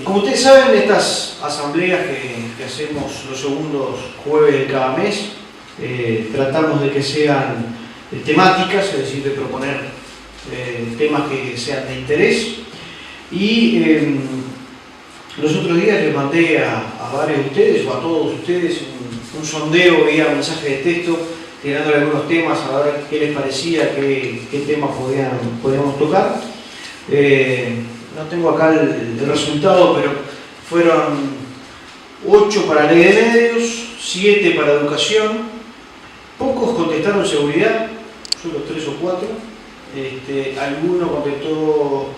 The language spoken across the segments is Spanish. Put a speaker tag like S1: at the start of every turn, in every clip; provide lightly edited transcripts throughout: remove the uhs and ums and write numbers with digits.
S1: Como ustedes saben, estas asambleas que hacemos los segundos jueves de cada mes, tratamos de que sean temáticas, es decir, de proponer temas que sean de interés. Y los otros días les mandé a varios de ustedes, o a todos ustedes, un sondeo vía mensaje de texto, tirándole algunos temas a ver qué les parecía, qué temas podíamos tocar. No tengo acá el resultado, pero fueron 8 para ley de medios, 7 para educación, pocos contestaron seguridad, solo 3 o 4, alguno contestó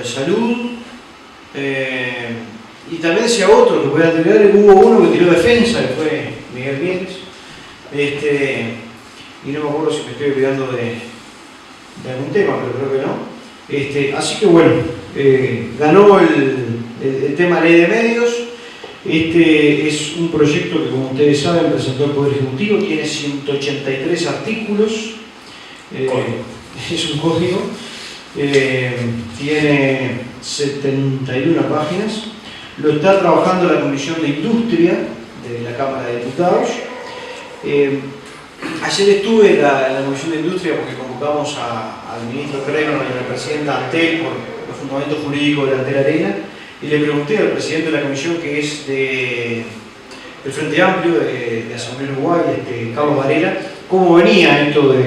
S1: salud, y también decía otro que voy a tirar, hubo uno que tiró defensa, que fue Miguel Mieres, y no me acuerdo si me estoy olvidando de algún tema, pero creo que no. Así que bueno, ganó el tema ley de medios. Este es un proyecto que, como ustedes saben, presentó el Poder Ejecutivo, tiene 183 artículos, es un código, tiene 71 páginas, lo está trabajando la Comisión de Industria de la Cámara de Diputados. Ayer estuve en la Comisión de Industria porque convocamos al ministro Crenor y a la presidenta Antel por los fundamentos jurídicos de la Antel Arena, y le pregunté al presidente de la comisión, que es del Frente Amplio de Asamblea Uruguay, Carlos Varela, cómo venía esto de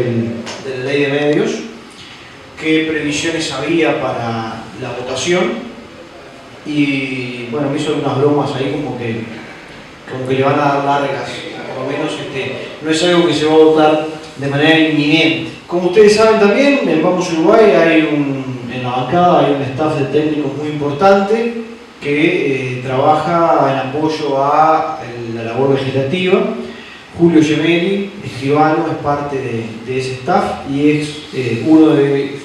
S1: la ley de medios, qué previsiones había para la votación, y bueno, me hizo algunas bromas ahí como que le van a dar largas, por lo menos no es algo que se va a votar de manera inminente. Como ustedes saben también, en Vamos Uruguay en la bancada hay un staff de técnicos muy importante que trabaja en apoyo a la labor legislativa. Julio Gemelli, escribano, es parte de ese staff y es uno de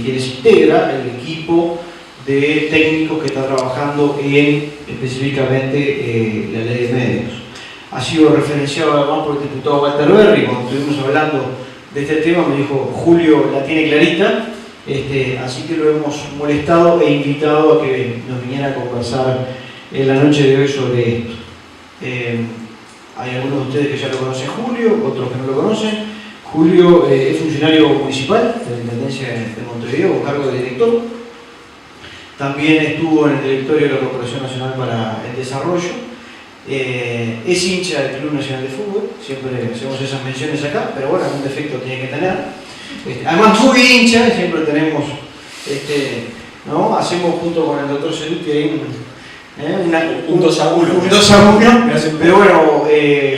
S1: quienes integra el equipo de técnicos que está trabajando en específicamente la ley de medios. Ha sido referenciado además por el diputado Walter Berry. Cuando estuvimos hablando de este tema me dijo: Julio la tiene clarita, así que lo hemos molestado e invitado a que nos viniera a conversar en la noche de hoy sobre esto. Hay algunos de ustedes que ya lo conocen Julio, otros que no lo conocen. Julio es funcionario municipal de la Intendencia de Montevideo con cargo de director. También estuvo en el directorio de la Corporación Nacional para el Desarrollo. Es hincha del Club Nacional de Fútbol, siempre hacemos esas menciones acá, pero bueno, algún defecto tiene que tener. Además, muy hincha, siempre tenemos, ¿no? Hacemos junto con el doctor Ceruti ahí un 2 a 1. Un 2 a 1, pero bueno,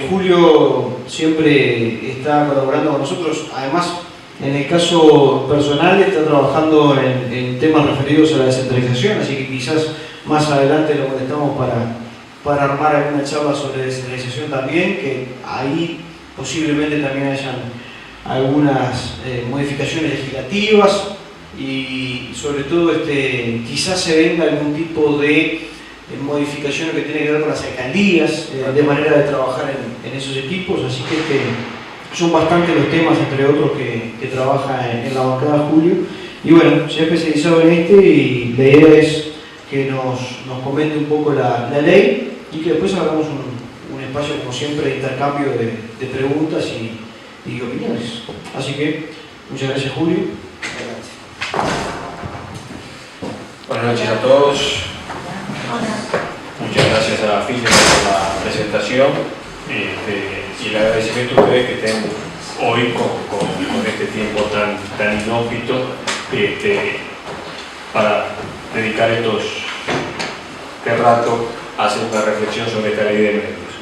S1: Julio siempre está colaborando con nosotros. Además, en el caso personal, está trabajando en temas referidos a la descentralización, así que quizás más adelante lo molestamos para armar alguna charla sobre descentralización también, que ahí posiblemente también hayan algunas modificaciones legislativas y sobre todo quizás se venga algún tipo de modificaciones que tiene que ver con las alcaldías, de manera de trabajar en esos equipos, así que son bastantes los temas, entre otros, que trabaja en la bancada Julio. Y bueno, se ha especializado en y la idea es que nos comente un poco la ley y que después hagamos un espacio, como siempre, de intercambio de preguntas y opiniones. Así que, muchas gracias, Julio.
S2: Buenas noches a todos. Muchas gracias a Filipe por la presentación y el agradecimiento a ustedes que estén hoy con este tiempo tan inhóspito para dedicar este rato a hacer una reflexión sobre esta ley de medios.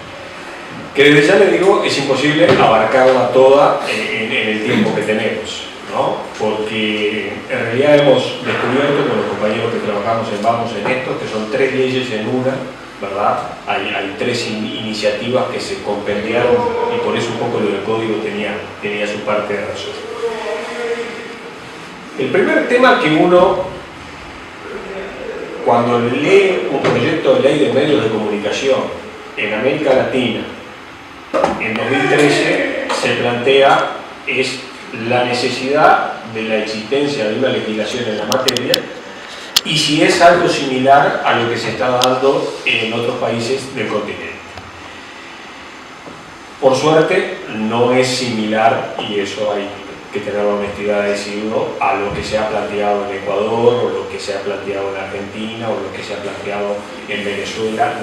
S2: Que desde ya les digo, es imposible abarcarla toda en el tiempo que tenemos, ¿no? Porque en realidad hemos descubierto con los compañeros que trabajamos en Vamos en esto, que son 3 leyes en una, ¿verdad? Hay 3 iniciativas que se compendiaron y por eso un poco lo del código tenía su parte de razón. El primer tema que uno, cuando lee un proyecto de ley de medios de comunicación en América Latina en 2013, se plantea es la necesidad de la existencia de una legislación en la materia y si es algo similar a lo que se está dando en otros países del continente. Por suerte no es similar, y eso hay que tener la honestidad de decirlo, a lo que se ha planteado en Ecuador, o lo que se ha planteado en Argentina, o lo que se ha planteado en Venezuela.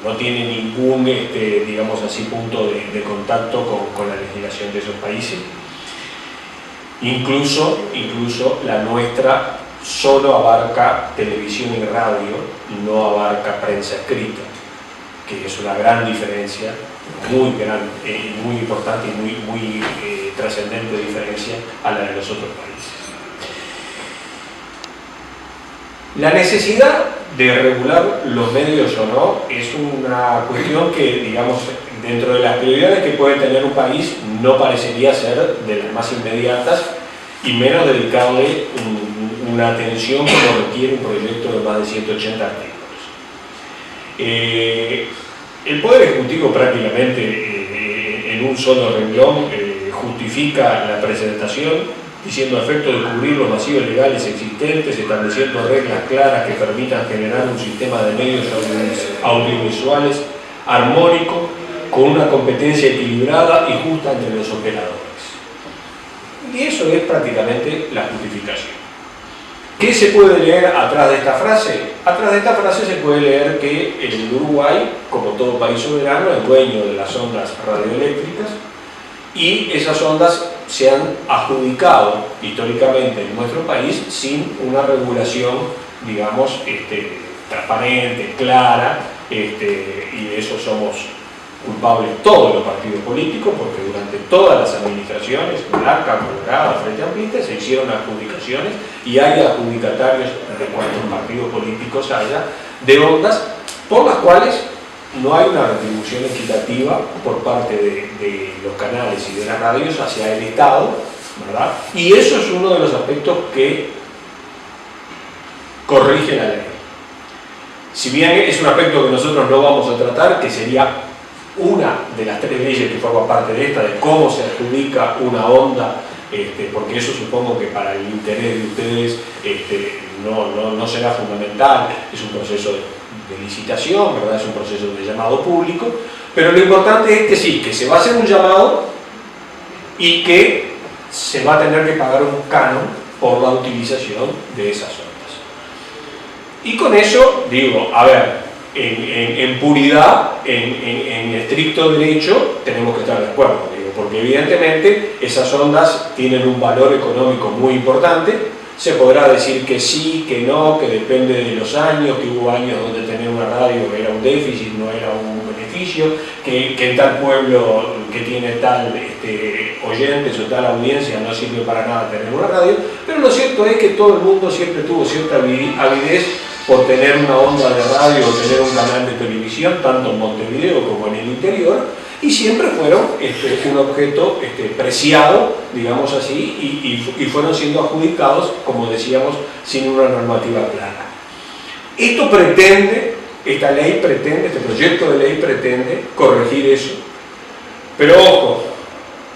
S2: No tiene ningún, digamos así, punto de contacto con la legislación de esos países. Incluso la nuestra solo abarca televisión y radio, no abarca prensa escrita, que es una gran diferencia, muy grande, muy importante y muy trascendente diferencia a la de los otros países. La necesidad de regular los medios o no es una cuestión que, digamos, dentro de las prioridades que puede tener un país, no parecería ser de las más inmediatas, y menos dedicarle una atención como requiere un proyecto de más de 180 artículos. El Poder Ejecutivo prácticamente en un solo renglón justifica la presentación diciendo a efecto de cubrir los vacíos legales existentes, estableciendo reglas claras que permitan generar un sistema de medios audiovisuales armónico con una competencia equilibrada y justa entre los operadores. Y eso es prácticamente la justificación. ¿Qué se puede leer atrás de esta frase? Atrás de esta frase se puede leer que el Uruguay, como todo país soberano, es dueño de las ondas radioeléctricas, y esas ondas se han adjudicado históricamente en nuestro país sin una regulación, digamos, transparente, clara, y de eso somos culpables todos los partidos políticos, porque durante todas las administraciones, Blanca, Colorada, Frente Amplista, se hicieron adjudicaciones y hay adjudicatarios de cuantos partidos políticos haya, de ondas por las cuales no hay una retribución equitativa por parte de los canales y de las radios hacia el Estado, ¿verdad? Y eso es uno de los aspectos que corrige la ley. Si bien es un aspecto que nosotros no vamos a tratar, que sería una de las tres leyes que forma parte de esta, de cómo se adjudica una onda, porque eso supongo que para el interés de ustedes no será fundamental, es un proceso de licitación, ¿verdad? Es un proceso de llamado público, pero lo importante es que sí, que se va a hacer un llamado y que se va a tener que pagar un canon por la utilización de esas ondas. Y con eso digo, a ver, en puridad, en estricto derecho, tenemos que estar de acuerdo, digo, porque evidentemente esas ondas tienen un valor económico muy importante. Se podrá decir que sí, que no, que depende de los años, que hubo años donde tener una radio era un déficit, no era un beneficio, que en tal pueblo que tiene tal oyentes o tal audiencia no sirve para nada tener una radio, pero lo cierto es que todo el mundo siempre tuvo cierta avidez por tener una onda de radio o tener un canal de televisión, tanto en Montevideo como en el interior, y siempre fueron un objeto preciado, digamos así, y fueron siendo adjudicados, como decíamos, sin una normativa clara. Esto pretende, esta ley pretende, este proyecto de ley pretende corregir eso, pero ojo,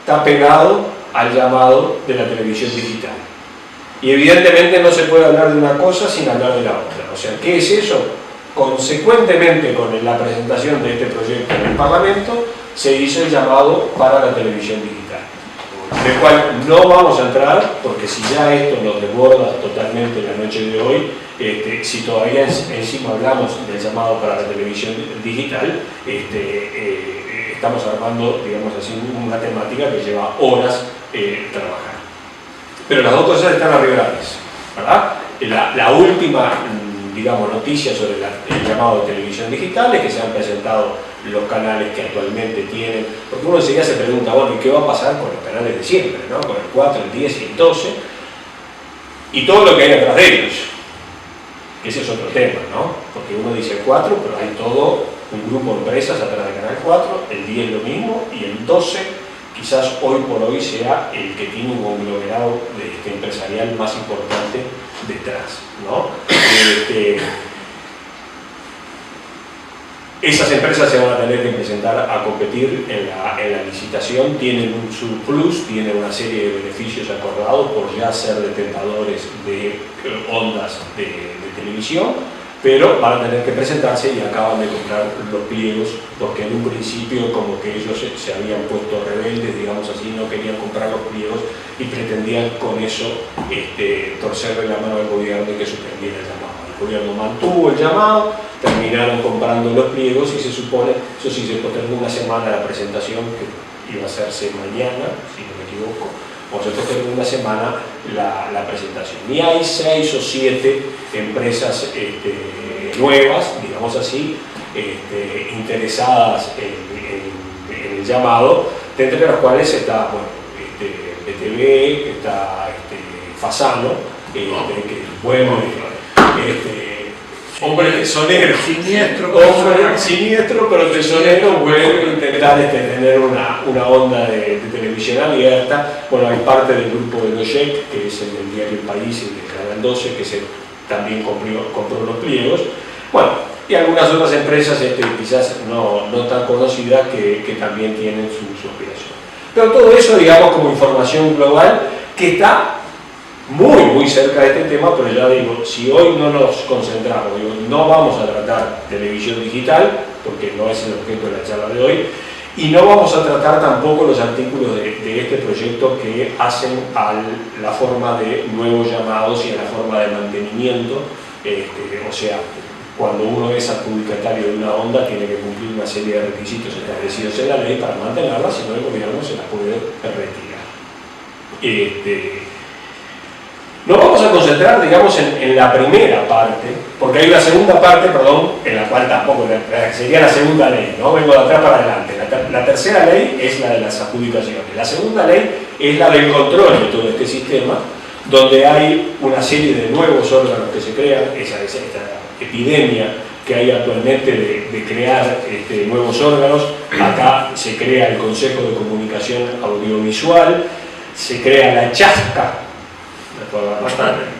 S2: está pegado al llamado de la televisión digital. Y evidentemente no se puede hablar de una cosa sin hablar de la otra. O sea, ¿qué es eso? Consecuentemente con la presentación de este proyecto en el Parlamento, se hizo el llamado para la televisión digital, del cual no vamos a entrar, porque si ya esto nos desborda totalmente la noche de hoy, si todavía encima hablamos del llamado para la televisión digital, estamos armando, digamos así, una temática que lleva horas trabajar. Pero las dos cosas están arregladas, ¿verdad? La última, digamos, noticia sobre el llamado de televisión digital es que se han presentado los canales que actualmente tienen, porque uno enseguida se pregunta, bueno, ¿y qué va a pasar con los canales de siempre, ¿no? Con el 4, el 10 y el 12, y todo lo que hay atrás de ellos? Ese es otro tema, ¿no? Porque uno dice 4, pero hay todo un grupo de empresas atrás del canal 4, el 10 lo mismo, y el 12 quizás hoy por hoy sea el que tiene un conglomerado empresarial más importante detrás, ¿no? Esas empresas se van a tener que presentar a competir en la licitación, tienen un surplus, tienen una serie de beneficios acordados por ya ser detentadores de ondas de televisión, pero van a tener que presentarse y acaban de comprar los pliegos, porque en un principio como que ellos se habían puesto rebeldes, digamos así, no querían comprar los pliegos y pretendían con eso torcerle la mano al gobierno y que suspendiera el llamado. El gobierno mantuvo el llamado, terminaron comprando los pliegos y se supone, eso sí, se postergó una semana la presentación, que iba a hacerse mañana, si no me equivoco, o se postergó una semana la presentación. Y hay 6 o 7 empresas nuevas, digamos así, interesadas en el llamado, entre las cuales está, bueno, BTV, está Fasano, que bueno, hombre tesonero, siniestro, pero tesonero, vuelve a intentar tener una onda de televisión abierta. Bueno, hay parte del grupo de Logic, que es el del diario El País, el de Canal 12, que también compró los pliegos. Bueno, y algunas otras empresas quizás no tan conocidas que también tienen su aspiración. Pero todo eso, digamos, como información global que está muy cerca de este tema, pero ya digo, si hoy no nos concentramos, no vamos a tratar televisión digital, porque no es el objeto de la charla de hoy, y no vamos a tratar tampoco los artículos de este proyecto que hacen a la forma de nuevos llamados y a la forma de mantenimiento, o sea, cuando uno es adjudicatario de una onda tiene que cumplir una serie de requisitos establecidos en la ley para mantenerla, si no el gobierno se la puede retirar. Nos vamos a concentrar, digamos, en la primera parte, porque hay una segunda parte, perdón, en la cual tampoco sería la segunda ley, ¿no? Vengo de atrás para adelante. La tercera ley es la de las adjudicaciones. La segunda ley es la del control de todo este sistema, donde hay una serie de nuevos órganos que se crean, esta epidemia que hay actualmente de crear nuevos órganos. Acá se crea el Consejo de Comunicación Audiovisual, se crea la Chasca.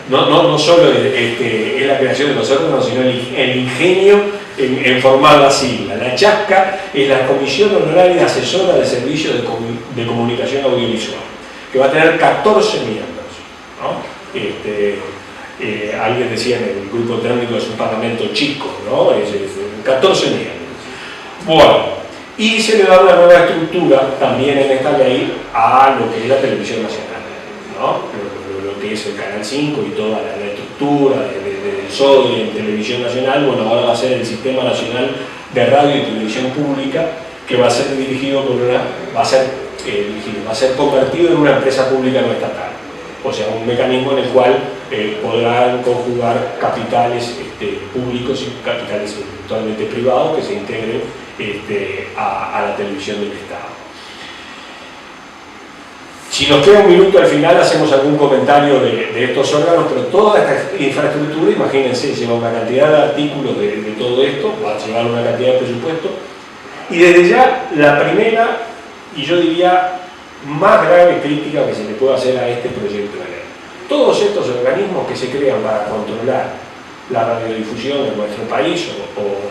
S2: No solo es la creación de los órganos, sino el ingenio en formar la sigla. La Chasca es la Comisión Honoraria Asesora de Servicios de Comunicación Audiovisual, que va a tener 14 miembros, ¿no? Alguien decía en el grupo técnico es un parlamento chico, ¿no? 14 miembros. Bueno, y se le da una nueva estructura también en esta ley a lo que es la televisión nacional, ¿no? Lo que es el Canal 5 y toda la estructura del SODI en televisión nacional. Bueno, ahora va a ser el Sistema Nacional de Radio y Televisión Pública, que va a ser dirigido por va a ser convertido en una empresa pública no estatal. O sea, un mecanismo en el cual podrán conjugar capitales públicos y capitales eventualmente privados que se integren a la televisión del Estado. Si nos queda un minuto al final hacemos algún comentario de estos órganos, pero toda esta infraestructura, imagínense, lleva una cantidad de artículos de todo esto, va a llevar una cantidad de presupuesto, y desde ya la primera, y yo diría más grave crítica que se le puede hacer a este proyecto de ley. Todos estos organismos que se crean para controlar la radiodifusión en nuestro país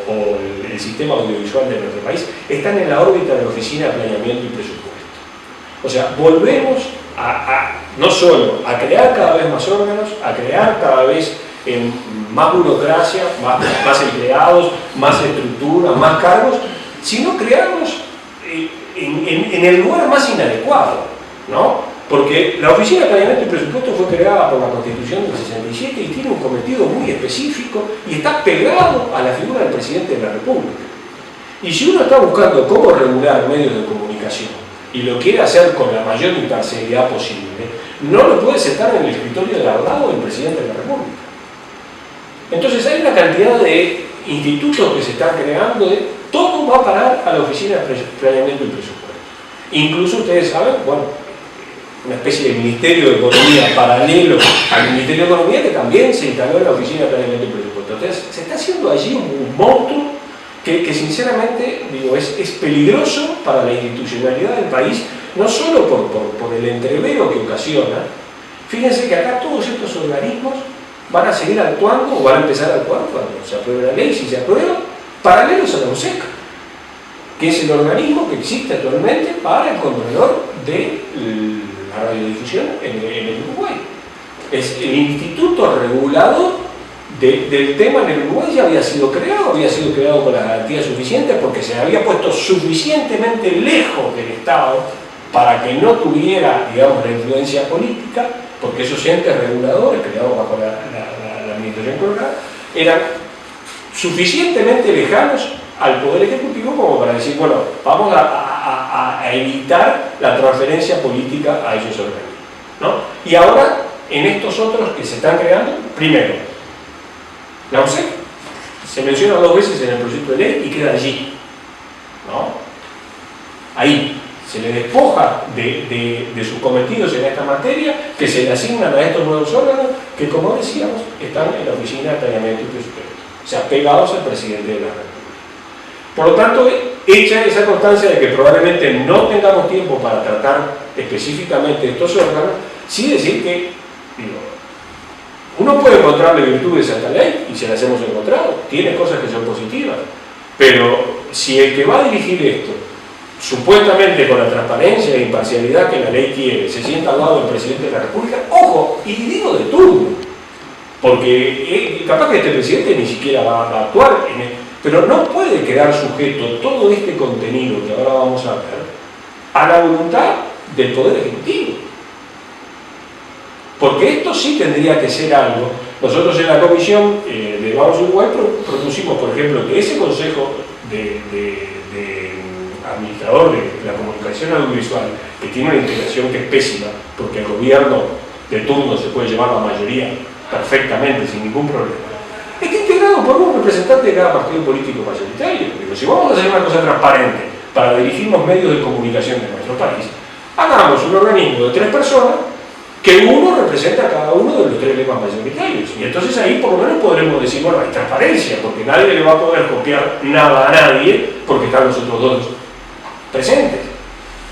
S2: o el sistema audiovisual de nuestro país están en la órbita de la Oficina de Planeamiento y Presupuesto. O sea, volvemos no solo a crear cada vez más órganos, a crear cada vez más burocracia, más empleados, más estructura, más cargos, sino crearlos en el lugar más inadecuado, ¿no? Porque la Oficina de Planeamiento y Presupuesto fue creada por la Constitución del 67 y tiene un cometido muy específico y está pegado a la figura del Presidente de la República. Y si uno está buscando cómo regular medios de comunicación y lo quiere hacer con la mayor imparcialidad posible, no lo puede sentar en el escritorio de al lado del Presidente de la República. Entonces hay una cantidad de institutos que se están creando, todo va a parar a la Oficina de Planeamiento y Presupuesto. Incluso ustedes saben, bueno, una especie de Ministerio de Economía paralelo al Ministerio de Economía que también se instaló en la Oficina de Planeamiento y Presupuesto. Entonces se está haciendo allí un monstruo que sinceramente digo, es peligroso para la institucionalidad del país, no solo por el entrevero que ocasiona. Fíjense que acá todos estos organismos van a seguir actuando o van a empezar a actuar cuando se apruebe la ley. Si se aprueba, paralelos a la USEC, que es el organismo que existe actualmente para el control de la radiodifusión en el Uruguay. Es el instituto regulador del tema en el Uruguay. Ya había sido creado con las garantías suficientes porque se había puesto suficientemente lejos del Estado para que no tuviera, digamos, la influencia política, porque esos entes reguladores creados bajo la administración colorada eran suficientemente lejanos al Poder Ejecutivo como para decir, bueno, vamos a evitar la transferencia política a esos organismos, ¿no? Y ahora, en estos otros que se están creando, primero, la USEC se menciona 2 veces en el proyecto de ley y queda allí, ¿no? Ahí se le despoja de sus cometidos en esta materia, que se le asignan a estos nuevos órganos que, como decíamos, están en la Oficina de Planeamiento y Presupuesto, o sea, pegados al presidente de la República. Por lo tanto, hecha esa constancia de que probablemente no tengamos tiempo para tratar específicamente estos órganos, sí decir que, digo, uno puede encontrarle virtudes a esta ley, y se las hemos encontrado, tiene cosas que son positivas, pero si el que va a dirigir esto, supuestamente con la transparencia e imparcialidad que la ley quiere, se sienta al lado del presidente de la República, ojo, y digo de turno, porque capaz que este presidente ni siquiera va a actuar en esto, pero no puede quedar sujeto todo este contenido que ahora vamos a ver a la voluntad del Poder Ejecutivo. Porque esto sí tendría que ser algo. Nosotros en la comisión de Vamos Uruguay propusimos, por ejemplo, que ese consejo de administrador de la comunicación audiovisual, que tiene una integración que es pésima, porque el gobierno de turno se puede llevar la mayoría perfectamente, sin ningún problema, está integrado por un representante de cada partido político mayoritario. Digo, si vamos a hacer una cosa transparente para dirigir los medios de comunicación de nuestro país, hagamos un organismo de 3 personas que uno representa a cada uno de los 3 lemas mayoritarios. Y entonces ahí por lo menos podremos decir, bueno, hay transparencia, porque nadie le va a poder copiar nada a nadie porque están los otros 2 presentes.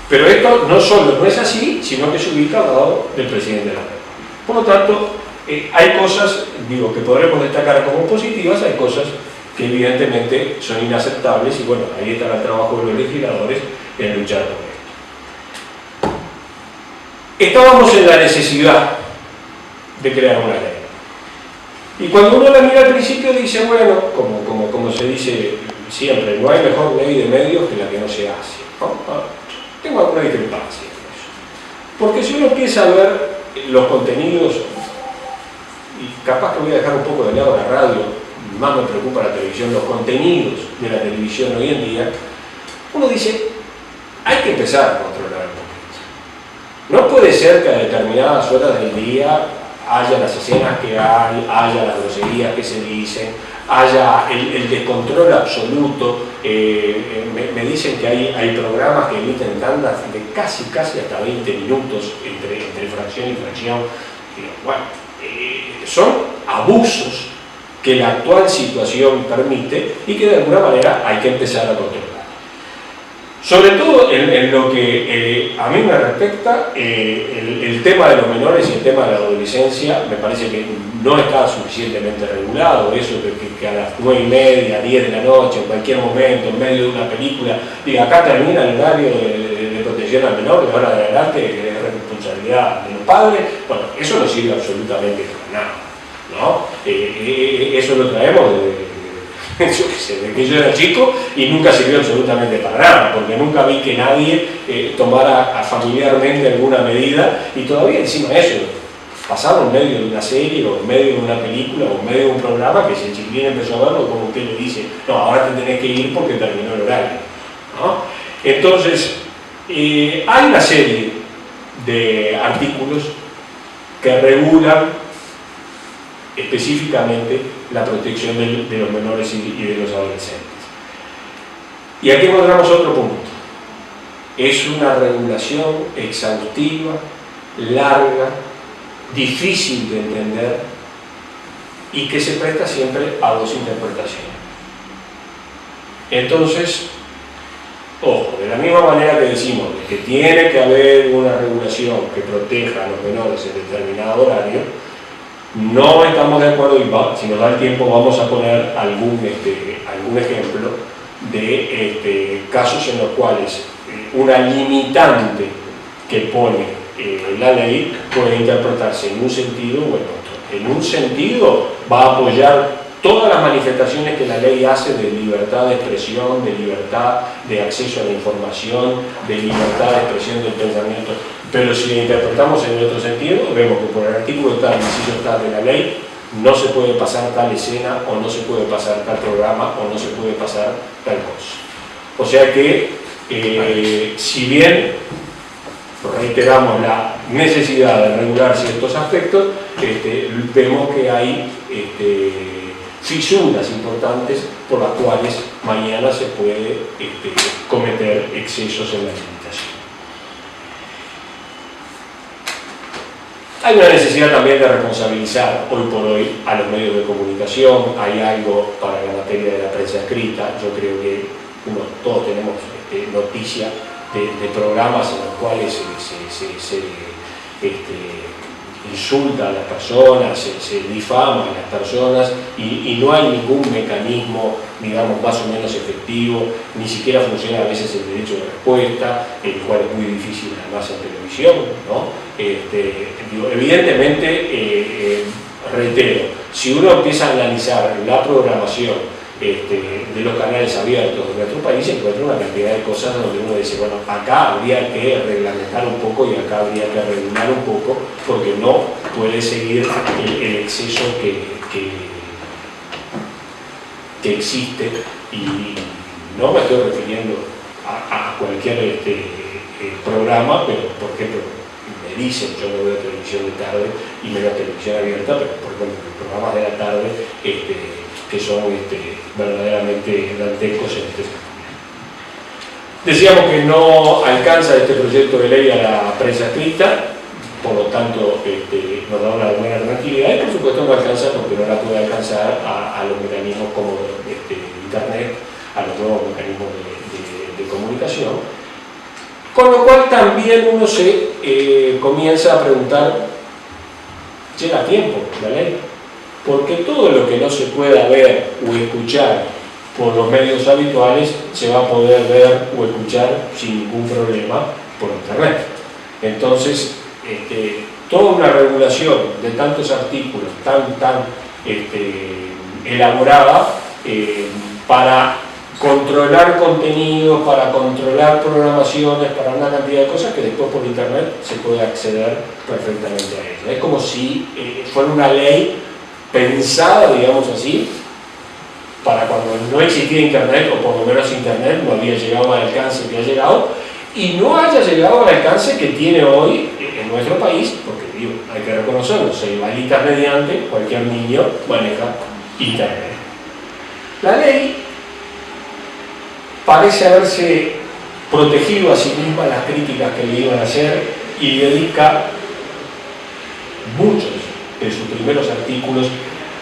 S2: Pero esto no solo no es así, sino que se ubica al lado del presidente de la República. Por lo tanto, hay cosas, digo, que podremos destacar como positivas, hay cosas que evidentemente son inaceptables y bueno, ahí está el trabajo de los legisladores en luchar con esto. Estábamos en la necesidad de crear una ley. Y cuando uno la mira al principio dice, bueno, como se dice siempre, no hay mejor ley de medios que la que no se hace, ¿no? Tengo alguna discrepancia en eso. Porque si uno empieza a ver los contenidos, y capaz que voy a dejar un poco de lado la radio, más me preocupa la televisión, los contenidos de la televisión hoy en día, uno dice, hay que empezar a controlar un poquito. No puede ser que a determinadas horas del día haya las escenas que hay, haya las groserías que se dicen, haya el descontrol absoluto. Me dicen que hay programas que emiten tandas de casi hasta 20 minutos entre fracción y fracción. Bueno, son abusos que la actual situación permite y que de alguna manera hay que empezar a controlar. Sobre todo en lo que a mí me respecta, el tema de los menores y el tema de la adolescencia me parece que no está suficientemente regulado. Eso que a las 9:30, 10 de la noche, en cualquier momento, en medio de una película, diga, acá termina el horario de protección al menor, de ahora en adelante es responsabilidad de los padres. Bueno, eso no sirve absolutamente para nada, ¿no? Eso lo traemos de que yo era chico y nunca sirvió absolutamente para nada, porque nunca vi que nadie tomara familiarmente alguna medida, y todavía encima de eso, pasaba en medio de una serie o en medio de una película o en medio de un programa que si el chiquilín empezó a verlo, como usted le dice, no, ahora te tenés que ir porque terminó el horario, ¿no? Entonces, hay una serie de artículos que regulan específicamente la protección de los menores y de los adolescentes. Y aquí encontramos otro punto. Es una regulación exhaustiva, larga, difícil de entender y que se presta siempre a 2 interpretaciones. Entonces, ojo, de la misma manera que decimos que tiene que haber una regulación que proteja a los menores en determinado horario, No estamos de acuerdo y si nos da el tiempo vamos a poner algún ejemplo de casos en los cuales una limitante que pone la ley puede interpretarse en un sentido o en otro. En un sentido va a apoyar todas las manifestaciones que la ley hace de libertad de expresión, de libertad de acceso a la información, de libertad de expresión del pensamiento. Pero si la interpretamos en el otro sentido, vemos que por el artículo tal, inciso tal de la ley, no se puede pasar tal escena, o no se puede pasar tal programa, o no se puede pasar tal cosa. O sea que, si bien reiteramos la necesidad de regular ciertos aspectos, vemos que hay fisuras importantes por las cuales mañana se puede cometer excesos en la limitación. Hay una necesidad también de responsabilizar hoy por hoy a los medios de comunicación. Hay algo para la materia de la prensa escrita. Yo creo que todos tenemos noticia de programas en los cuales se insulta a las personas, se difama a las personas y no hay ningún mecanismo, digamos, más o menos efectivo, ni siquiera funciona a veces el derecho de respuesta, el cual es muy difícil además en televisión, ¿no? Evidentemente, reitero, si uno empieza a analizar la programación de los canales abiertos de nuestro país, se encuentra una cantidad de cosas donde uno dice, bueno, acá habría que reglamentar un poco y acá habría que regular un poco, porque no puede seguir el exceso que existe. Y no me estoy refiriendo a cualquier programa, pero por ejemplo, me dicen, yo no veo televisión de tarde y menos televisión abierta, pero por ejemplo, los programas de la tarde que son verdaderamente dantescos en este sentido. Decíamos que no alcanza este proyecto de ley a la prensa escrita, por lo tanto nos da una buena tranquilidad, y por supuesto no alcanza porque no la puede alcanzar a los mecanismos como Internet, a los nuevos mecanismos de comunicación. Con lo cual también uno se comienza a preguntar, ¿llega a tiempo la ley? Porque todo lo que no se pueda ver o escuchar por los medios habituales se va a poder ver o escuchar sin ningún problema por Internet. Entonces, toda una regulación de tantos artículos tan elaborada para controlar contenidos, para controlar programaciones, para una cantidad de cosas que después por Internet se puede acceder perfectamente a ellas. Es como si fuera una ley pensada, digamos así, para cuando no existía Internet, o por lo menos Internet no había llegado al alcance que ha llegado, y no haya llegado al alcance que tiene hoy en nuestro país, porque digo, hay que reconocerlo, se igualitas mediante, cualquier niño maneja Internet. La ley parece haberse protegido a sí misma las críticas que le iban a hacer y dedica muchos de sus primeros artículos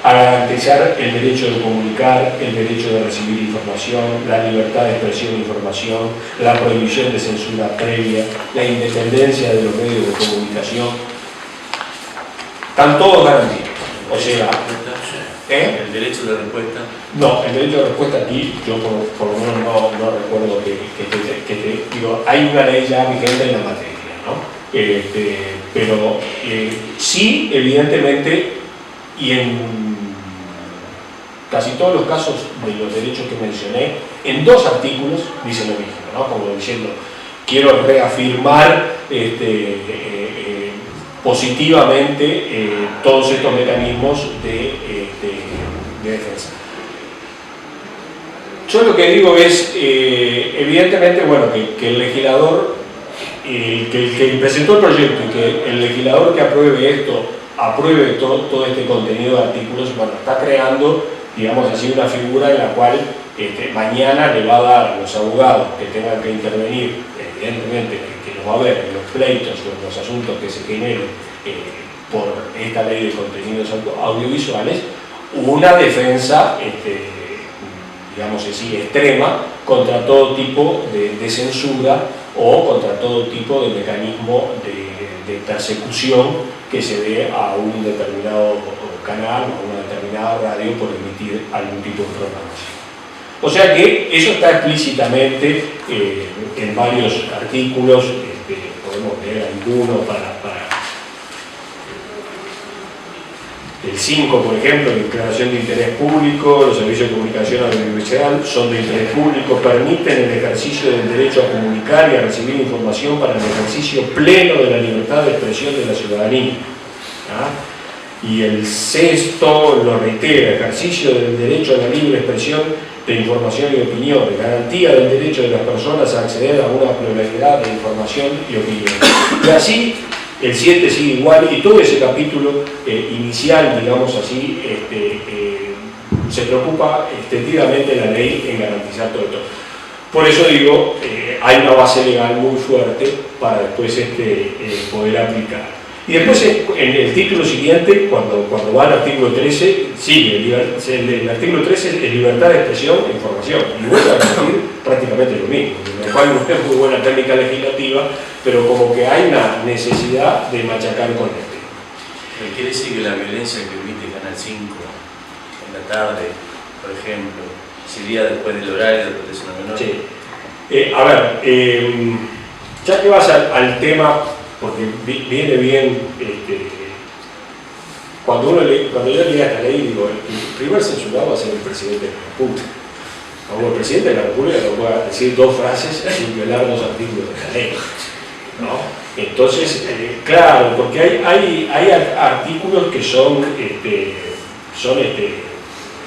S2: a garantizar el derecho de comunicar, el derecho de recibir información, la libertad de expresión de información, la prohibición de censura previa, la independencia de los medios de comunicación. Están todos garantidos. O sea,
S3: ¿el derecho de respuesta?
S2: No, el derecho de respuesta aquí, yo por lo menos no recuerdo que digo, hay una ley ya vigente en la materia, ¿no? Pero sí, evidentemente, y en casi todos los casos de los derechos que mencioné, en 2 artículos dice lo mismo, ¿no? Como diciendo, quiero reafirmar positivamente todos estos mecanismos de defensa. Yo lo que digo es, evidentemente, bueno, que el legislador, que presentó el proyecto y que el legislador que apruebe esto, apruebe todo este contenido de artículos, bueno, está creando, digamos así, una figura en la cual mañana le va a dar a los abogados que tengan que intervenir, evidentemente, que los va a ver en los pleitos o en los asuntos que se generen por esta ley de contenidos audiovisuales, una defensa, digamos así, extrema contra todo tipo de censura o contra todo tipo de mecanismo de persecución que se dé a un determinado canal o a una determinada radio por emitir algún tipo de programación. O sea que eso está explícitamente en varios artículos, podemos leer algunos para el 5, por ejemplo, declaración de interés público, los servicios de comunicación audiovisual son de interés público, permiten el ejercicio del derecho a comunicar y a recibir información para el ejercicio pleno de la libertad de expresión de la ciudadanía. Y el 6 lo reitera, ejercicio del derecho a la libre expresión de información y opiniones, garantía del derecho de las personas a acceder a una pluralidad de información y opinión. Y así, el 7 sigue igual, y todo ese capítulo inicial, digamos así, se preocupa extendidamente la ley en garantizar todo esto. Por eso digo, hay una base legal muy fuerte para después poder aplicar. Y después en el título siguiente, cuando va al artículo 13, sigue, el artículo 13 es libertad de expresión e información, y vuelve a repetir prácticamente lo mismo, lo cual no es muy buena técnica legislativa, pero como que hay una necesidad de machacar con esto.
S3: ¿Quiere decir que la violencia que emite Canal 5 en la tarde, por ejemplo, sería después del horario de protección a menores?
S2: Sí. A ver, ya que vas al tema, porque viene bien, cuando yo leía esta ley, digo, el primer censurado va a ser el presidente de la República. Como el presidente de la República no puede decir dos frases sin violar dos artículos de la ley, ¿no? Entonces, claro, porque hay artículos que son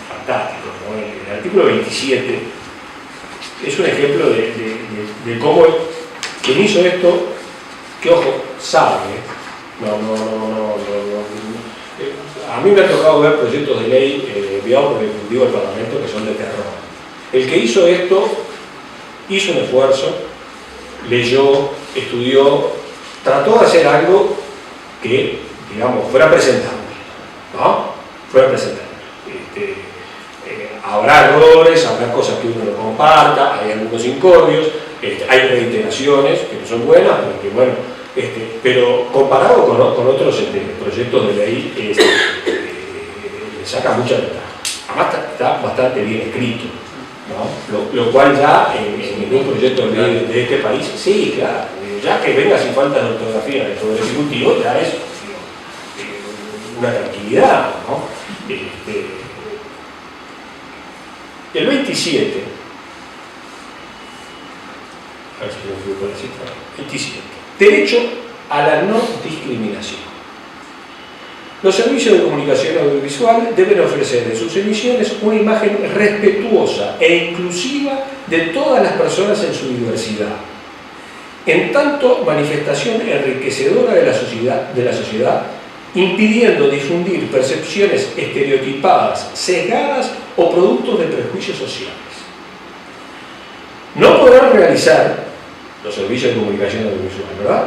S2: fantásticos, ¿no? El artículo 27 es un ejemplo de cómo quien hizo esto, que ojo, sabe, a mí me ha tocado ver proyectos de ley enviados por el Ejecutivo del Parlamento que son de terror. El que hizo esto hizo un esfuerzo, leyó, estudió, trató de hacer algo que, digamos, fuera presentable, ¿no? Fuera presentable. Habrá errores, habrá cosas que uno no comparta, hay algunos incordios, hay reiteraciones que no son buenas, porque bueno, pero comparado con otros proyectos de ley, le saca mucha ventaja. Además está bastante bien escrito, ¿no? Lo cual ya en un proyecto de ley de este país, sí, claro, ya que venga sin falta de ortografía del Poder Ejecutivo, ya es una tranquilidad, ¿no? El 27, a ver si me fui por la cifra, 27, derecho a la no discriminación. Los servicios de comunicación audiovisual deben ofrecer en sus emisiones una imagen respetuosa e inclusiva de todas las personas en su diversidad, en tanto manifestación enriquecedora de la sociedad, impidiendo difundir percepciones estereotipadas, sesgadas o productos de prejuicios sociales. No podrán realizar, los servicios de comunicación audiovisual, ¿verdad?,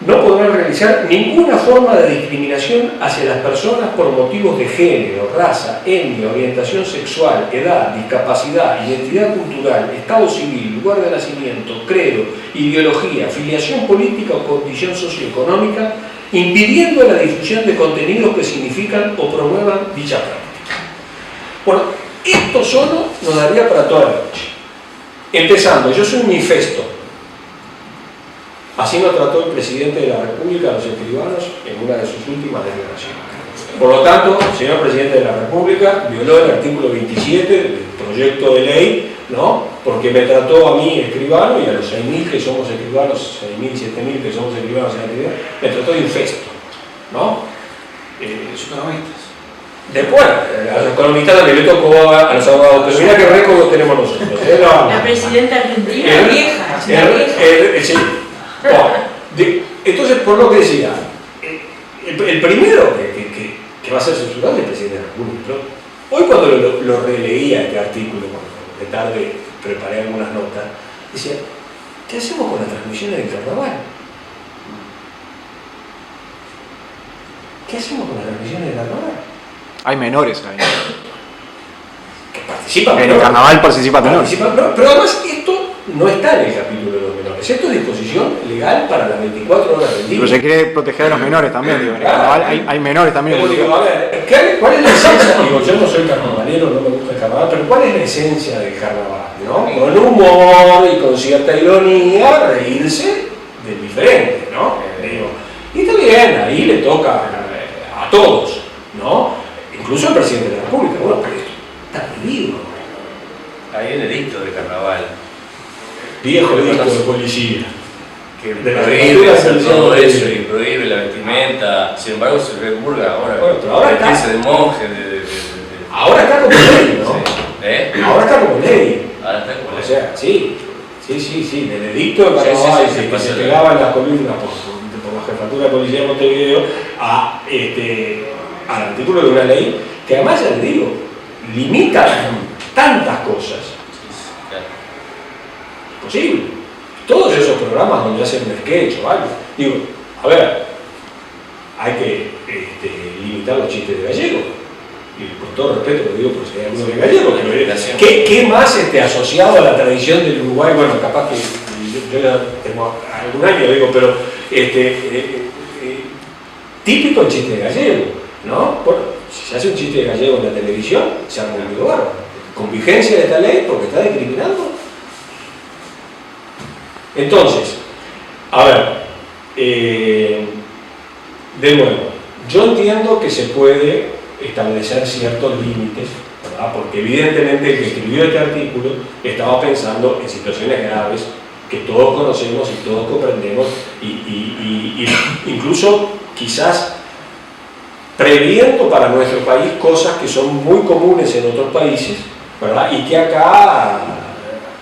S2: no podrán realizar ninguna forma de discriminación hacia las personas por motivos de género, raza, etnia, orientación sexual, edad, discapacidad, identidad cultural, estado civil, lugar de nacimiento, credo, ideología, filiación política o condición socioeconómica, impidiendo la difusión de contenidos que significan o promuevan dicha práctica. Bueno, esto solo nos daría para toda la noche. Empezando, yo soy un infesto. Así nos trató el presidente de la República a los escribanos en una de sus últimas declaraciones. Por lo tanto, el señor presidente de la República violó el artículo 27 del proyecto de ley, ¿no? Porque me trató a mí, escribano, y a los 6.000 que somos escribanos, 6.000, 7.000 que somos escribanos en la actividad, me trató de infesto, ¿no?
S1: Los economistas.
S2: Después, a los economistas también le tocó a los abogados, pero mira qué récord tenemos nosotros.
S4: La presidenta argentina vieja,
S2: sí. Bueno, entonces, por lo que decía, el primero que va a ser censurado es el presidente de la República. Hoy cuando lo releía este artículo, cuando de tarde preparé algunas notas, decía, ¿qué hacemos con las transmisiones del carnaval? ¿Qué hacemos con las transmisiones del carnaval?
S5: Hay menores ahí.
S2: Que participan
S5: En el carnaval participan menores.
S2: Pero además esto no está en el capítulo de los menores. menores. Esto es disposición legal para las 24 horas del día.
S5: Pero se quiere proteger a los menores también, digo. En el carnaval hay menores también.
S2: Pero digo, a ver, ¿cuál es la esencia? Digo, yo no soy carnavalero, no me gusta el carnaval, pero ¿cuál es la esencia del carnaval? ¿No? Con humor y con cierta ironía, reírse del diferente, ¿no? Digo, y está bien, ahí le toca a todos, ¿no? Incluso al presidente de la República. Bueno, pero esto está prohibido.
S3: Hay un edicto de carnaval
S2: Viejo edicto de policía.
S3: que
S2: De la
S3: prohíbe hacer
S2: policía
S3: todo
S2: de-
S3: eso y prohíbe la vestimenta. Sin embargo, se repurga ahora.
S2: Bueno, pero ahora está.
S3: vestirse de monje.
S2: Ahora está como ley, ¿no?
S3: Sí. ¿Eh?
S2: Ahora está como ley.
S3: Ahora está como
S2: O sea, sí, del edicto de
S3: Sí,
S2: Carnaval
S3: sí,
S2: que se
S3: pasa.
S2: pegaba en la columna por la Jefatura de Policía de Montevideo al artículo de una ley que además, ya le digo, limita tantas cosas.
S3: Claro.
S2: Posible. Todos esos programas donde hacen un sketch o algo. Digo, a ver, hay que limitar los chistes de gallego. Y con todo respeto lo digo por si hay alguno de gallego, pero ¿qué más asociado a la tradición del Uruguay? Bueno, capaz que yo ya tengo algún año, digo, pero típico el chiste de gallego, ¿no? Bueno, si se hace un chiste de gallego en la televisión, se arma un lugar. Con vigencia de esta ley porque está discriminando. Entonces, a ver, de nuevo, yo entiendo que se puede establecer ciertos límites, ¿verdad? Porque evidentemente el que escribió este artículo estaba pensando en situaciones graves que todos conocemos y todos comprendemos y incluso quizás previendo para nuestro país cosas que son muy comunes en otros países, ¿verdad? Y que acá,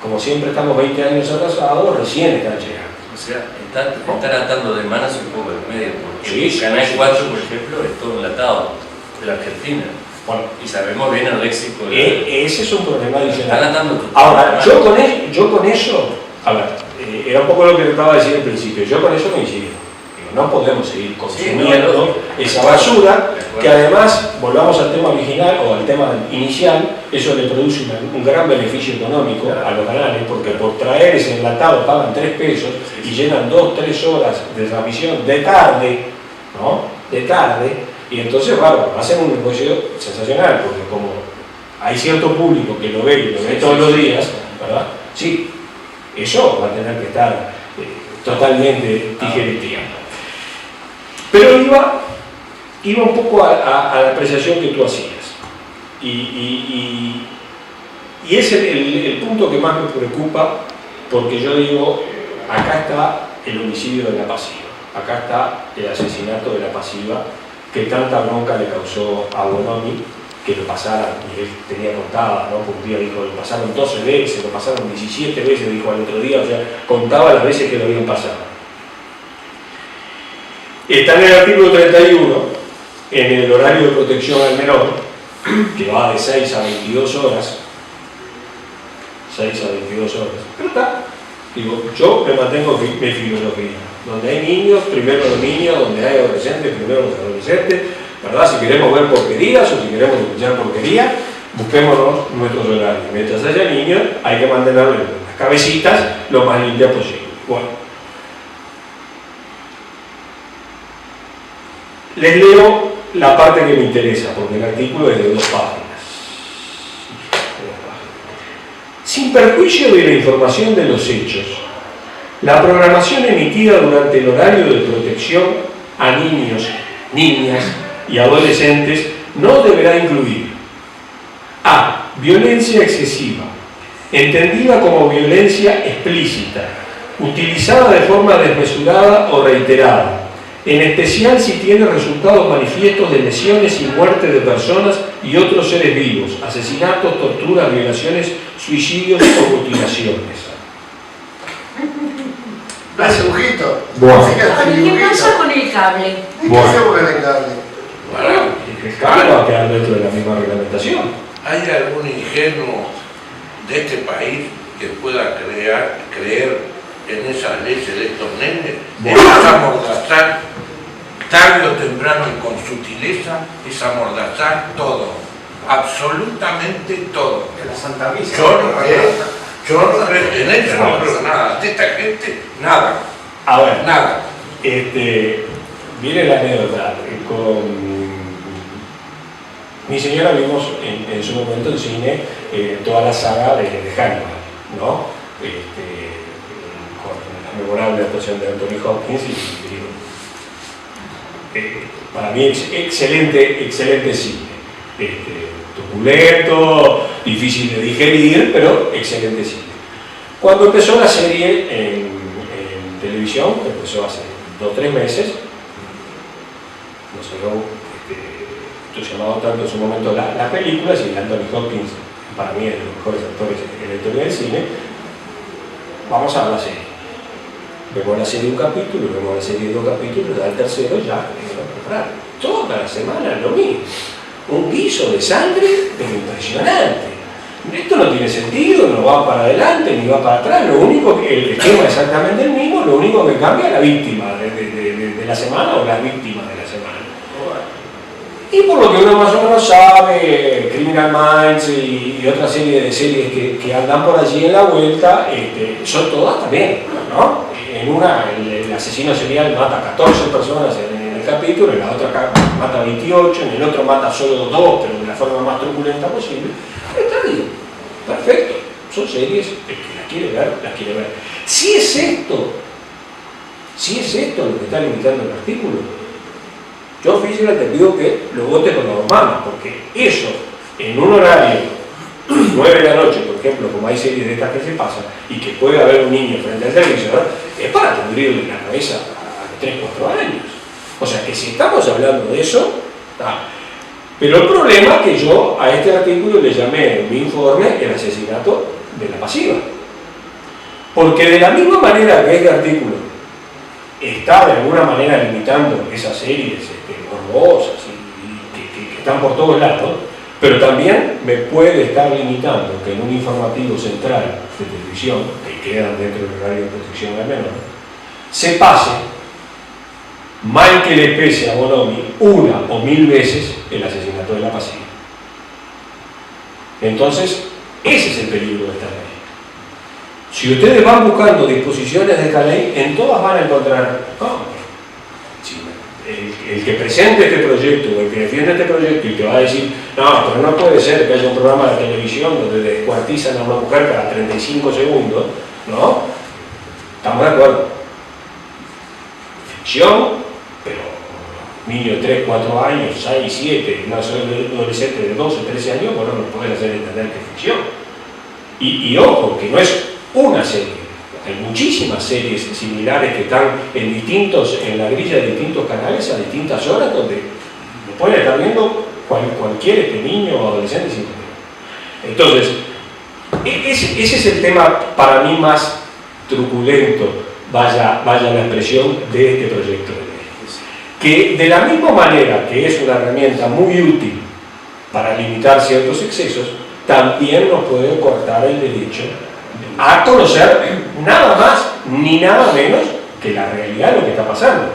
S2: como siempre estamos 20 años atrasados, recién están llegando.
S3: O sea, están atando de manos un poco de medio, porque
S2: Sí,
S3: Canal
S2: sí,
S3: 4,
S2: sí.
S3: por ejemplo, es todo enlatado de la Argentina.
S2: Bueno,
S3: Y sabemos bien el léxico de...
S2: ese es un problema
S3: Están
S2: adicional.
S3: atando
S2: Ahora, yo con eso, a ver, era un poco lo que trataba de decir al principio, yo con eso coincido. Digo, no podemos seguir consumiendo esa basura, que además, volvamos al tema original o al tema inicial, eso le produce un gran beneficio económico a los canales, porque por traer ese enlatado pagan 3 pesos y llenan 2-3 horas de transmisión de tarde, ¿no? De tarde, y entonces, bueno, hacen un negocio sensacional, porque como hay cierto público que lo ve y lo ve todos los días, ¿verdad? Sí, eso va a tener que estar totalmente tijereteado. Pero iba un poco a la apreciación que tú hacías. Y es el punto que más me preocupa, porque yo digo, acá está el homicidio de la pasiva, acá está el asesinato de la pasiva, que tanta bronca le causó a Bonomi, que lo pasara, y él tenía contada, ¿no? Por un día dijo, lo pasaron 12 veces, lo pasaron 17 veces, dijo al otro día, o sea, contaba las veces que lo habían pasado. Está en el artículo 31, en el horario de protección al menor, que va de 6 a 22 horas, 6 a 22 horas, pero está, digo, yo me mantengo mi filosofía, donde hay niños, primero los niños, donde hay adolescentes, primero los adolescentes, ¿verdad? Si queremos ver porquerías o si queremos escuchar porquería, busquémonos nuestros horarios. Mientras haya niños, hay que mantener las cabecitas lo más limpias posible. Bueno, les leo la parte que me interesa, porque el artículo es de 2 páginas. Sin perjuicio de la información de los hechos, la programación emitida durante el horario de protección a niños, niñas y adolescentes no deberá incluir a. Violencia excesiva, entendida como violencia explícita, utilizada de forma desmesurada o reiterada, en especial si tiene resultados manifiestos de lesiones y muerte de personas y otros seres vivos, asesinatos, torturas, violaciones, suicidios o mutilaciones.
S6: Hace dibujito.
S2: Bueno.
S4: A mí, ¿qué pasa con el cable?
S6: ¿Y qué hacemos con el cable?
S2: El cable va a quedar dentro de la misma reglamentación.
S7: ¿Hay algún ingenuo de este país que pueda creer en esas leyes de estos nenes? Es amordazar, tarde o temprano y con sutileza, es amordazar todo, absolutamente todo.
S1: De la Santa Misa.
S7: Yo no, Yo no creo, en eso no creo nada. De esta gente, nada.
S2: A ver,
S7: Nada.
S2: viene la anécdota. Con mi señora vimos en su momento en cine toda la saga de Hannibal, ¿no? Con la memorable actuación de Anthony Hopkins para mí excelente cine. Turbulento, difícil de digerir, pero excelente cine. Cuando empezó la serie en televisión, que empezó hace 2 o 3 meses, nos llegó entusiasmado tanto en su momento las películas, y Anthony Hopkins para mí es de los mejores actores en la historia del cine. Vamos a ver la serie. Vemos la serie de un capítulo, vemos la serie de 2 capítulos, al tercero ya tengo que comprar. Toda la semana lo mismo. Un guiso de sangre, pero impresionante. Esto no tiene sentido, no va para adelante ni va para atrás. Lo único que el esquema es exactamente el mismo, lo único que cambia es la víctima de la semana o las víctimas de la semana. Y por lo que uno más o menos sabe, Criminal Minds y otra serie de series que andan por allí en la vuelta, son todas también, ¿no? En una, el asesino serial mata 14 personas en el capítulo, en la otra mata 28, en el otro mata solo 2, pero de la forma más truculenta posible. Está bien, perfecto, son series, el que las quiere ver, las quiere ver. Si es esto lo que está limitando el artículo, yo física te pido que lo votes con las manos, porque eso, en un horario 9 de la noche, por ejemplo, como hay series de estas que se pasan, y que puede haber un niño frente al televisor, es para pudrirle la cabeza a 3 o 4 años. O sea que si estamos hablando de eso, pero el problema es que yo a este artículo le llamé en mi informe el asesinato de la pasiva. Porque de la misma manera que este artículo está de alguna manera limitando esas series morbosas y que están por todos lados, pero también me puede estar limitando que en un informativo central de televisión, que quedan dentro del horario de protección al menor, se pase, mal que le pese a Bonomi, 1 o 1000 veces el asesinato de la pasiva. Entonces, ese es el peligro de esta ley. Si ustedes van buscando disposiciones de esta ley, en todas van a encontrar, el que presente este proyecto o el que defiende este proyecto y que va a decir, no, pero no puede ser que haya un programa de televisión donde descuartizan a una mujer cada 35 segundos, ¿no? Estamos de acuerdo. Ficción, pero niño de 3, 4 años, 6, 7, no soy un adolescente de 12, 13 años, bueno, no pueden hacer entender que es ficción. Y ojo, que no es una serie. Hay muchísimas series similares que están en la grilla de distintos canales a distintas horas, donde lo puede estar viendo cualquier niño o adolescente sin problema. Entonces, ese es el tema para mí más truculento, vaya la expresión, de este proyecto de ley. Que de la misma manera que es una herramienta muy útil para limitar ciertos excesos, también nos puede cortar el derecho a conocer nada más ni nada menos que la realidad de lo que está pasando.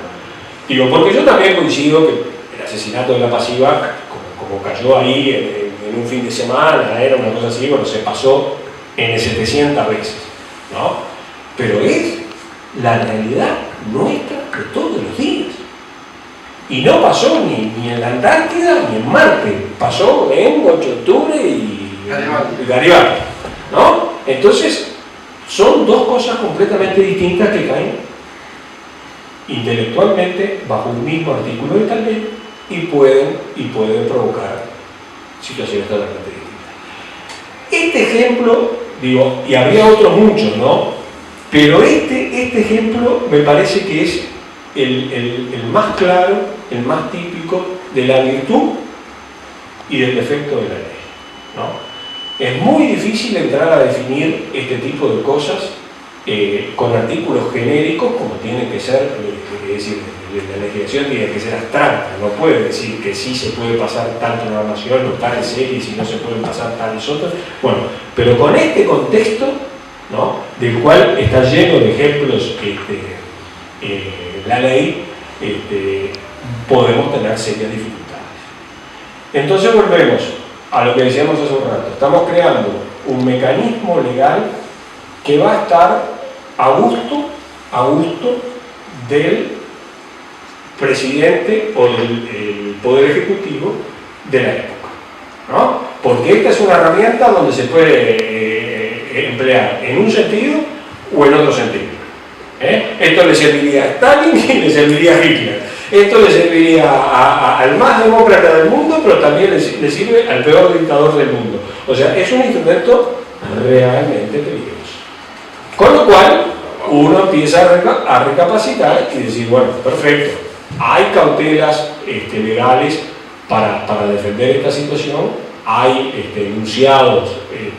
S2: Digo, porque yo también coincido que el asesinato de la pasiva, como cayó ahí en un fin de semana, era una cosa así, bueno, se pasó en 700 veces, ¿no? Pero es la realidad nuestra de todos los días. Y no pasó ni en la Antártida ni en Marte, pasó en 8 de octubre y Garibaldi, ¿no? Entonces, son dos cosas completamente distintas que caen intelectualmente bajo un mismo artículo de tal ley y pueden provocar situaciones totalmente distintas. Este ejemplo, digo, y había otros muchos, ¿no? Pero este ejemplo me parece que es el más claro, el más típico de la virtud y del defecto de la ley, ¿no? Es muy difícil entrar a definir este tipo de cosas con artículos genéricos como tiene que ser, es decir, la legislación tiene que ser abstracta, no puede decir que sí se puede pasar tanta información o tales series y no se pueden pasar tales otras. Bueno, pero con este contexto, ¿no?, del cual está lleno de ejemplos la ley, podemos tener serias dificultades. Entonces volvemos a lo que decíamos hace un rato. Estamos creando un mecanismo legal que va a estar a gusto del presidente o del Poder Ejecutivo de la época, ¿no? Porque esta es una herramienta donde se puede emplear en un sentido o en otro sentido. Esto le serviría a Stalin y le serviría a Hitler. Esto le serviría al más demócrata del mundo, pero también le sirve al peor dictador del mundo. O sea, es un instrumento realmente peligroso. Con lo cual, uno empieza a recapacitar y decir, bueno, perfecto, hay cautelas legales para defender esta situación, hay enunciados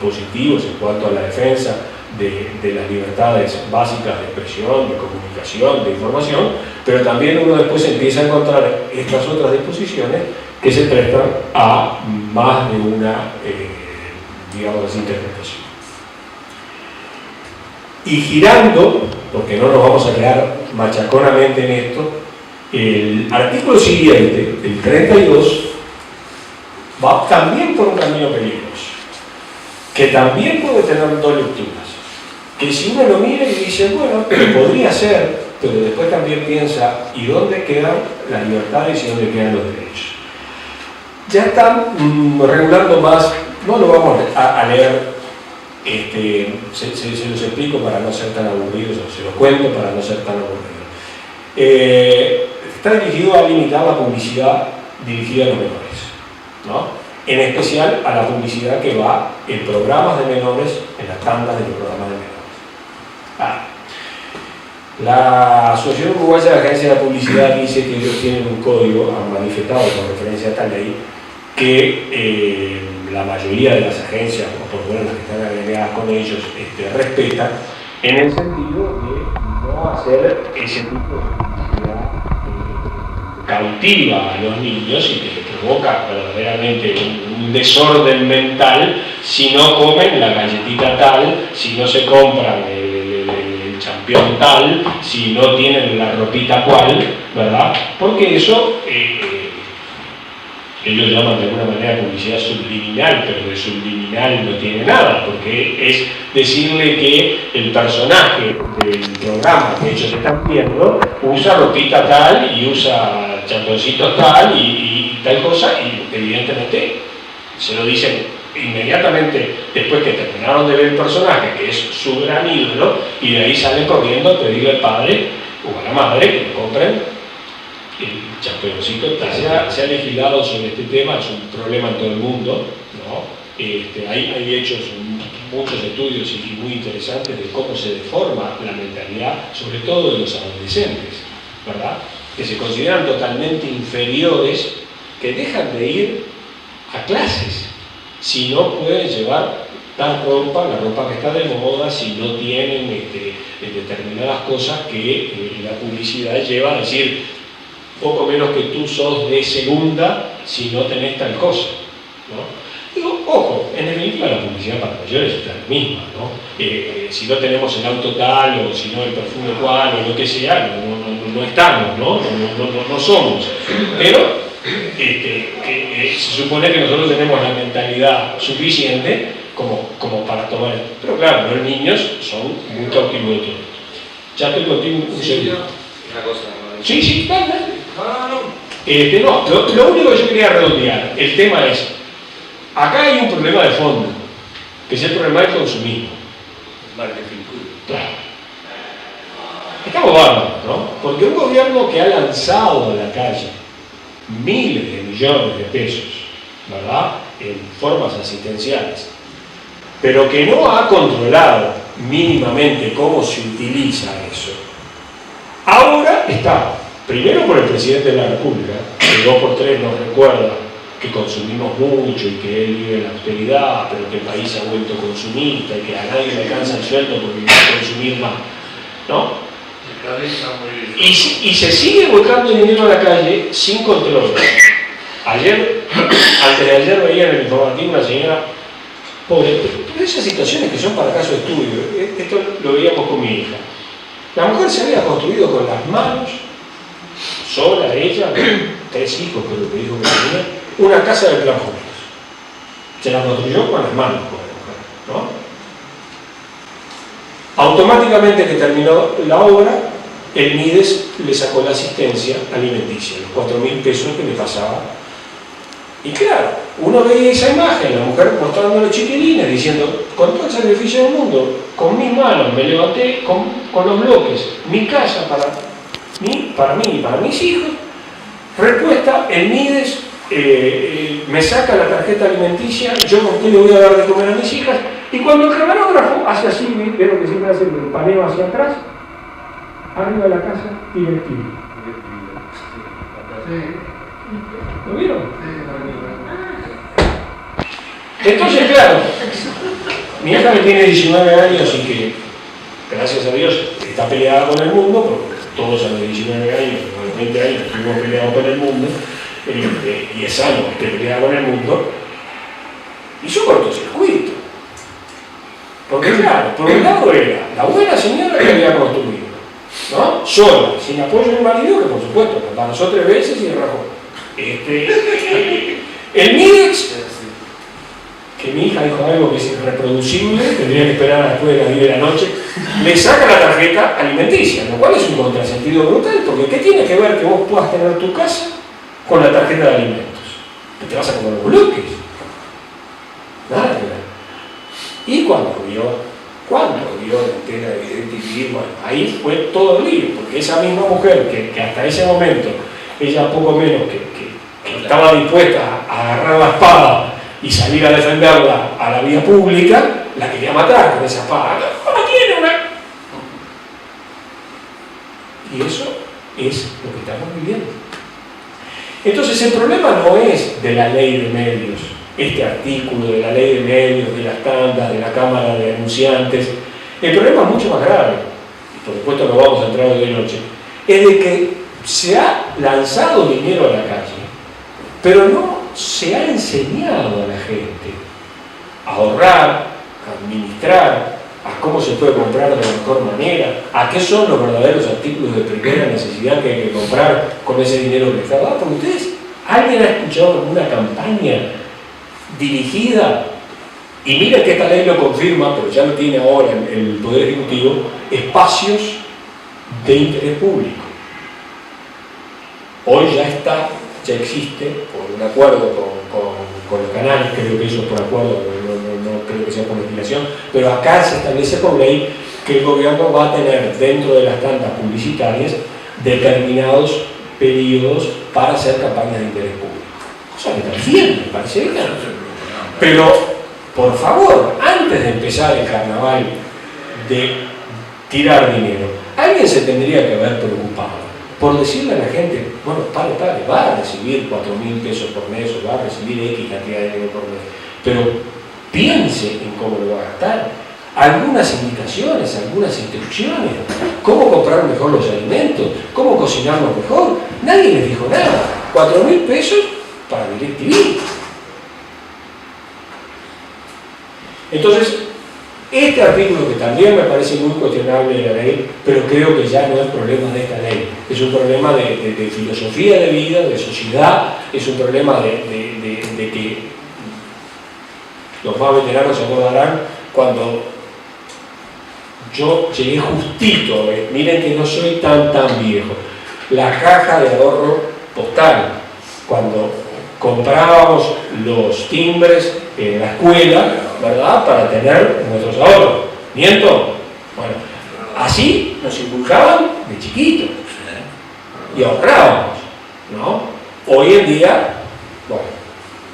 S2: positivos en cuanto a la defensa de las libertades básicas de expresión, de comunicación, de información, pero también uno después empieza a encontrar estas otras disposiciones que se prestan a más de una, digamos, interpretación. Y girando, porque no nos vamos a quedar machaconamente en esto, el artículo siguiente, el 32, va también por un camino peligroso, que también puede tener dos lecturas. Que si uno lo mira y dice, bueno, pero podría ser, pero después también piensa, ¿y dónde quedan las libertades y dónde quedan los derechos? Ya están regulando más, no lo vamos a leer, se los explico para no ser tan aburridos, o se los cuento para no ser tan aburridos. Está dirigido a limitar la publicidad dirigida a los menores, ¿no? En especial a la publicidad que va en programas de menores, en las tandas de los programas de menores. La Asociación Uruguaya de Agencias de Publicidad dice que ellos tienen un código, han manifestado con referencia a esta ley, que la mayoría de las agencias, o por lo menos las que están agregadas con ellos, respetan, en el sentido de no hacer ese tipo de publicidad cautiva a los niños y que les provoca verdaderamente un desorden mental si no comen la galletita tal, si no se compran el champión tal, si no tienen la ropita cual, ¿verdad? Porque eso ellos llaman de alguna manera publicidad subliminal, pero de subliminal no tiene nada, porque es decirle que el personaje del programa que ellos están viendo usa ropita tal y usa champióncitos tal y tal cosa, y evidentemente se lo dicen inmediatamente después que terminaron de ver el personaje, que es su gran ídolo, y de ahí salen corriendo a pedirle al padre o a la madre que le compren el championcito. Se ha legislado sobre este tema, es un problema en todo el mundo, ¿no? Hay hechos muchos estudios y muy interesantes de cómo se deforma la mentalidad, sobre todo de los adolescentes, ¿verdad? Que se consideran totalmente inferiores, que dejan de ir a clases si no pueden llevar tal ropa, la ropa que está de moda, si no tienen determinadas cosas que la publicidad lleva a decir poco menos que tú sos de segunda si no tenés tal cosa, ¿no? Digo, ojo, en definitiva la publicidad para mayores es la misma, ¿no? Si no tenemos el auto tal o si no el perfume cual o lo que sea, no estamos, no somos. Pero se supone que nosotros tenemos la mentalidad suficiente como para tomar esto. Pero claro, los niños son muy cautivos de todo esto. Ya estoy contigo un segundo.
S8: Una cosa.
S2: Sí, dale. Lo único que yo quería redondear, el tema es, acá hay un problema de fondo, que es el problema del consumismo.
S3: Marketing puro.
S2: Claro. Estamos bárbaros, ¿no? Porque un gobierno que ha lanzado a la calle miles de millones de pesos, ¿verdad?, en formas asistenciales, pero que no ha controlado mínimamente cómo se utiliza eso, ahora está, primero por el presidente de la República, que 2x3 nos recuerda que consumimos mucho y que él vive en la austeridad, pero que el país se ha vuelto consumista y que a nadie le alcanza el sueldo porque viene a consumir más, ¿no? Y se sigue volcando dinero a la calle sin control. Antes de ayer veía en el informativo una señora pobre, pero esas situaciones que son para caso de estudio, esto lo veíamos con mi hija. La mujer se había construido con las manos, sola ella, 3 hijos creo que dijo que tenía, una casa de plan juntos. Se la construyó con las manos, con la mujer, ¿no? Automáticamente que terminó la obra, el Mides le sacó la asistencia alimenticia, los 4.000 pesos que le pasaba. Y claro, uno veía esa imagen, la mujer mostrándole chiquilines, diciendo, con todo el sacrificio del mundo, con mis manos me levanté con los bloques, mi casa para mí y para mis hijos. Respuesta, el Mides me saca la tarjeta alimenticia, yo con qué le voy a dar de comer a mis hijas, y cuando el camarógrafo hace así, ve lo que siempre hace el paneo hacia atrás, arriba de la casa, directivo. ¿Lo vieron? Entonces, claro, mi hija que tiene 19 años y que, gracias a Dios, está peleada con el mundo, porque todos a los 19 años, a los 20 años estuvimos peleados con el mundo, y es sano que esté peleada con el mundo, hizo cortocircuito. Porque claro, por un lado era la buena señora que había construido, ¿no? Sola, sin apoyo del marido, que por supuesto la pasó 3 veces y rajó. El Mides, que mi hija dijo algo que es irreproducible, tendría que esperar después de las 10 de la noche, le saca la tarjeta alimenticia, lo cual es un contrasentido brutal, porque ¿qué tiene que ver que vos puedas tener tu casa con la tarjeta de alimentos? Que te vas a comer los bloques. Nada que ver. Y cuando vio la entera de DirecTV, bueno, ahí fue todo el lío, porque esa misma mujer que hasta ese momento, ella poco menos que estaba dispuesta a agarrar la espada y salir a defenderla a la vía pública, la quería matar con esa espada. ¿Cómo tiene una? Y eso es lo que estamos viviendo. Entonces el problema no es de la ley de medios, este artículo de la ley de medios, de las tandas, de la Cámara de Denunciantes. El problema es mucho más grave, y por supuesto no vamos a entrar hoy de noche, es de que se ha lanzado dinero a la calle, pero no se ha enseñado a la gente a ahorrar, a administrar, a cómo se puede comprar de la mejor manera, a qué son los verdaderos artículos de primera necesidad que hay que comprar con ese dinero que está dado. Porque ustedes, ¿alguien ha escuchado alguna campaña dirigida? Y miren que esta ley lo confirma, pero ya lo tiene ahora el Poder Ejecutivo, espacios de interés público. Hoy ya existe, por un acuerdo con los canales, creo que eso es por acuerdo, no creo que sea por legislación, pero acá se establece por ley que el gobierno va a tener dentro de las tandas publicitarias determinados periodos para hacer campañas de interés público. Cosa que también me parece bien. Pero, por favor, antes de empezar el carnaval de tirar dinero, alguien se tendría que haber preocupado por decirle a la gente, bueno, pare, va a recibir 4.000 pesos por mes o va a recibir X cantidad de dinero por mes, pero piense en cómo lo va a gastar. Algunas indicaciones, algunas instrucciones, cómo comprar mejor los alimentos, cómo cocinarlos mejor. Nadie les dijo nada. 4.000 pesos para DirecTV. Entonces, este artículo, que también me parece muy cuestionable de la ley, pero creo que ya no es problema de esta ley, es un problema de filosofía de vida, de sociedad, es un problema de que los más veteranos se acordarán cuando yo llegué justito, miren que no soy tan viejo, la caja de ahorro postal, cuando comprábamos los timbres en la escuela, ¿verdad?, para tener nuestros ahorros. ¿Miento? Bueno, así nos inculcaban de chiquitos y ahorrábamos, ¿no? Hoy en día, bueno,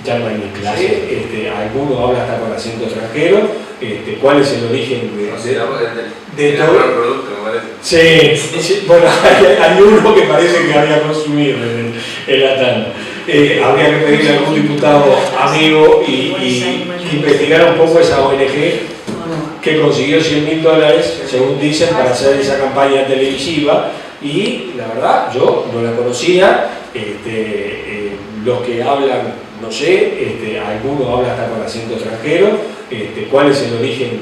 S2: ya no hay ni clase, alguno habla hasta con acento extranjero, ¿cuál es el origen de todo el producto, me parece? Sí, bueno, hay uno que parece que había consumido en la tanda. Habría que pedirle a algún diputado amigo y investigar un poco esa ONG que consiguió $100.000, según dicen, para hacer esa campaña televisiva, y la verdad yo no la conocía. Los que hablan, no sé, alguno habla hasta con acento extranjero, ¿cuál es el origen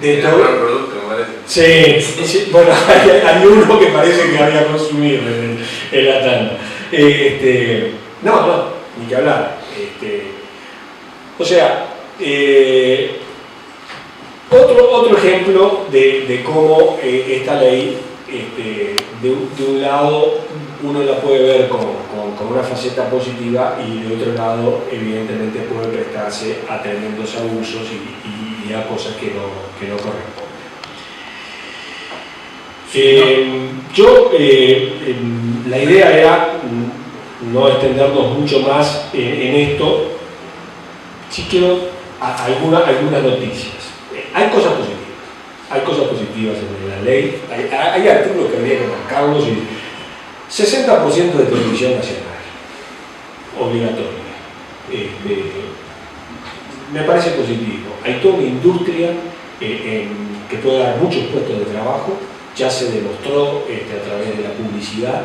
S2: de todo el producto, me parece? Sí, bueno, hay uno que parece que había consumido en la tanda. No, ni que hablar. O sea, otro ejemplo ejemplo de cómo esta ley, de un lado, uno la puede ver con una faceta positiva y de otro lado, evidentemente, puede prestarse a tremendos abusos y a cosas que no corresponden. La idea era no extendernos mucho más en esto. Sí quiero algunas noticias. Hay cosas positivas en la ley. Hay artículos que habría que marcarlos. 60% de televisión nacional, obligatoria. Me parece positivo. Hay toda una industria que puede dar muchos puestos de trabajo. Ya se demostró a través de la publicidad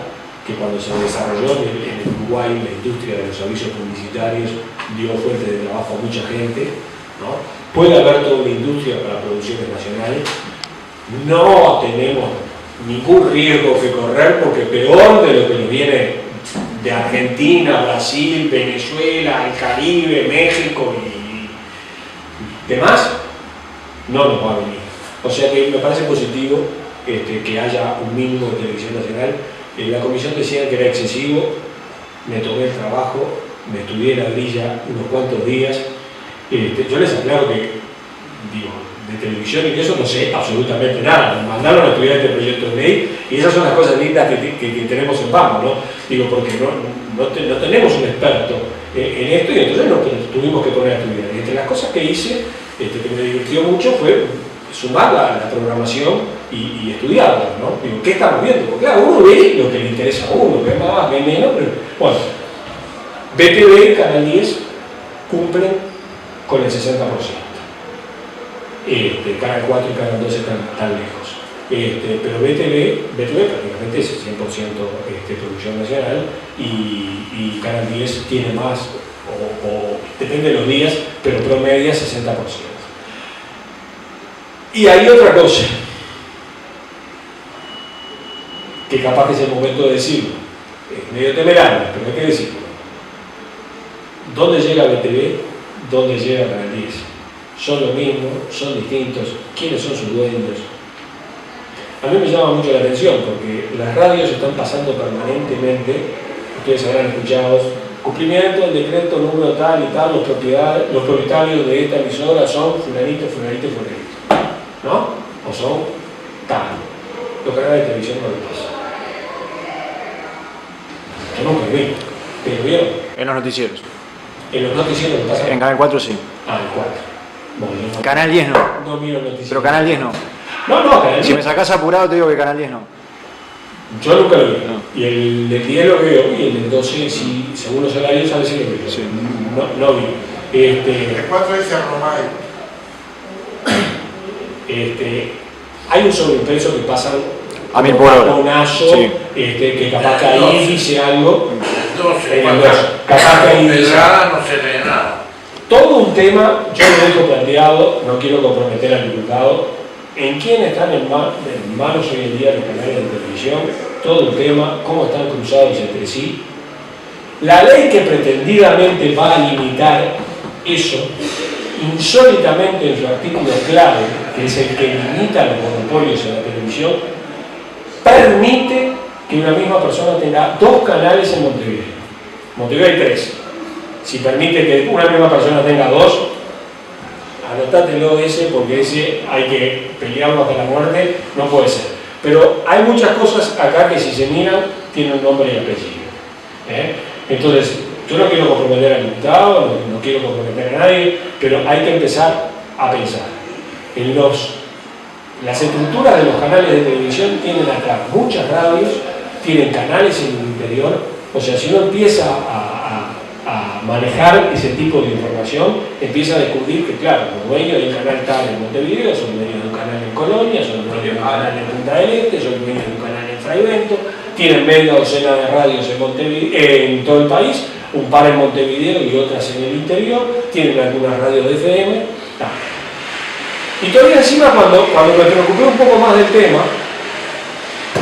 S2: que cuando se desarrolló en Uruguay la industria de los avisos publicitarios dio fuente de trabajo a mucha gente, ¿no? Puede haber toda una industria para producciones nacionales. No tenemos ningún riesgo que correr porque peor de lo que nos viene de Argentina, Brasil, Venezuela, el Caribe, México y demás, no nos va a venir. O sea que me parece positivo que haya un mínimo de televisión nacional. La comisión decía que era excesivo, me tomé el trabajo, me estudié la grilla unos cuantos días. Yo les aclaro que, de televisión y de eso no sé absolutamente nada. Me mandaron a estudiar este proyecto de ley y esas son las cosas lindas que tenemos en Pampa, ¿no? Porque no tenemos un experto en esto y entonces nos tuvimos que poner a estudiar. Y entre las cosas que hice, que me divirtió mucho, fue sumar la programación y estudiarla, ¿no? ¿Qué estamos viendo? Porque claro, uno ve lo que le interesa a uno, ve más, ve menos, pero bueno, BTV y Canal 10 cumplen con el 60%. Canal 4 y Canal 12 están lejos. Pero BTV prácticamente es 100% producción nacional y Canal 10 tiene más, o depende de los días, pero promedia 60%. Y hay otra cosa, que capaz que es el momento de decirlo, es medio temerario, pero hay que decirlo. ¿Dónde llega BTV? ¿Dónde llega Canal 10? ¿Son lo mismo? ¿Son distintos? ¿Quiénes son sus dueños? A mí me llama mucho la atención porque las radios están pasando permanentemente, ustedes habrán escuchado, cumplimiento del decreto número tal y tal, los propietarios de esta emisora son fulanito, fulanito, fulanito, ¿no? O son tal. Los canales de televisión no lo pasan. Yo nunca vi, pero vieron.
S5: En los noticieros.
S2: En los noticieros lo pasan.
S5: En Canal 4 sí.
S2: Ah, el 4. Bueno, no,
S5: Canal 10 no.
S2: no miro noticias.
S5: Pero Canal 10 no.
S2: No, Canal 10.
S5: Si me sacás apurado te digo que Canal 10 no.
S2: Yo nunca lo vi.
S5: No.
S2: Y el del 10 lo veo y el del 12, si, según los horarios, a veces lo veo.
S5: Sí.
S2: No vi.
S6: El 4 dice Romay.
S2: Hay un sobreimpreso que pasan
S5: A 1000 por hora.
S2: un aso,
S5: Sí.
S2: que capaz que ahí dice algo.
S7: 12,
S2: En el 2. Capaz que ahí dice.
S7: Pedrada no se lee nada.
S2: Todo un tema, yo lo dejo planteado, no quiero comprometer al diputado, en quién están en manos hoy en día los canales de televisión, todo un tema, cómo están cruzados entre sí. La ley que pretendidamente va a limitar eso, insólitamente en su artículo clave, que es el que limita los monopolios en la televisión, permite que una misma persona tenga 2 canales en Montevideo. Montevideo hay 3. Si permite que una misma persona tenga 2, anotátelo ese, porque ese hay que pelearlo hasta la muerte, no puede ser. Pero hay muchas cosas acá que si se miran tienen nombre y apellido. Entonces, yo no quiero comprometer al diputado, no quiero comprometer a nadie, pero hay que empezar a pensar. Las estructuras de los canales de televisión tienen acá muchas radios, tienen canales en el interior, o sea, si uno empieza a manejar ese tipo de información, empieza a descubrir que, claro, los dueños del canal tal en Montevideo son dueños de un canal en Colonia, son dueños de un canal en Punta del Este, son dueños de un canal en Fraivento, tienen media docena de radios en todo el país, un par en Montevideo y otras en el interior, tienen algunas radios de FM, tal. Y todavía encima cuando me preocupé un poco más del tema,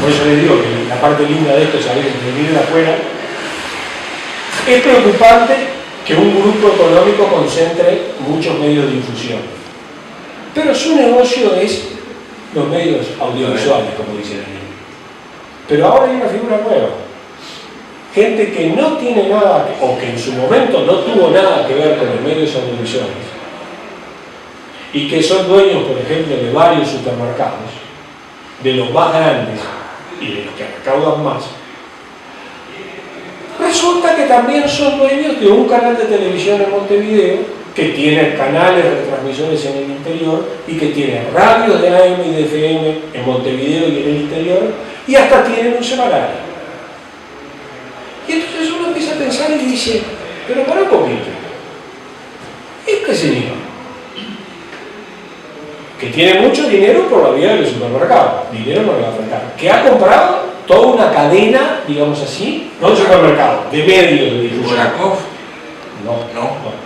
S2: por eso les digo que la parte linda de esto es saber venir de afuera, es preocupante que un grupo económico concentre muchos medios de difusión. Pero su negocio es los medios audiovisuales, como dicen ahí. Pero ahora hay una figura nueva. Gente que no tiene nada, o que en su momento no tuvo nada que ver con los medios audiovisuales, y que son dueños, por ejemplo, de varios supermercados, de los más grandes y de los que recaudan más. Resulta que también son dueños de un canal de televisión en Montevideo, que tiene canales de retransmisiones en el interior y que tiene radios de AM y de FM en Montevideo y en el interior, y hasta tienen un semanario. Y entonces uno empieza a pensar y dice, pero para un poquito, este señor, que tiene mucho dinero por la vía del supermercado, dinero no le va a faltar, que ha comprado toda una cadena, digamos así, no de supermercado, de medios de difusión.
S7: ¿Burakov?
S2: No,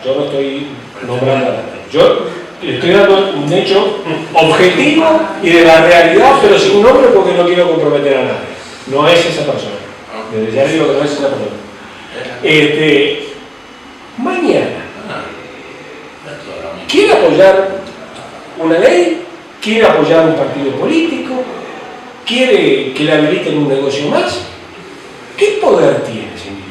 S2: yo no estoy nombrando a nadie. Yo estoy dando un hecho objetivo y de la realidad, pero sin un nombre porque no quiero comprometer a nadie. No es esa persona. Desde ya digo que no es esa persona. Mañana, ¿quiere apoyar una ley? ¿Quiere apoyar un partido político? ¿Quiere que le habiliten un negocio más? ¿Qué poder tiene ese individuo?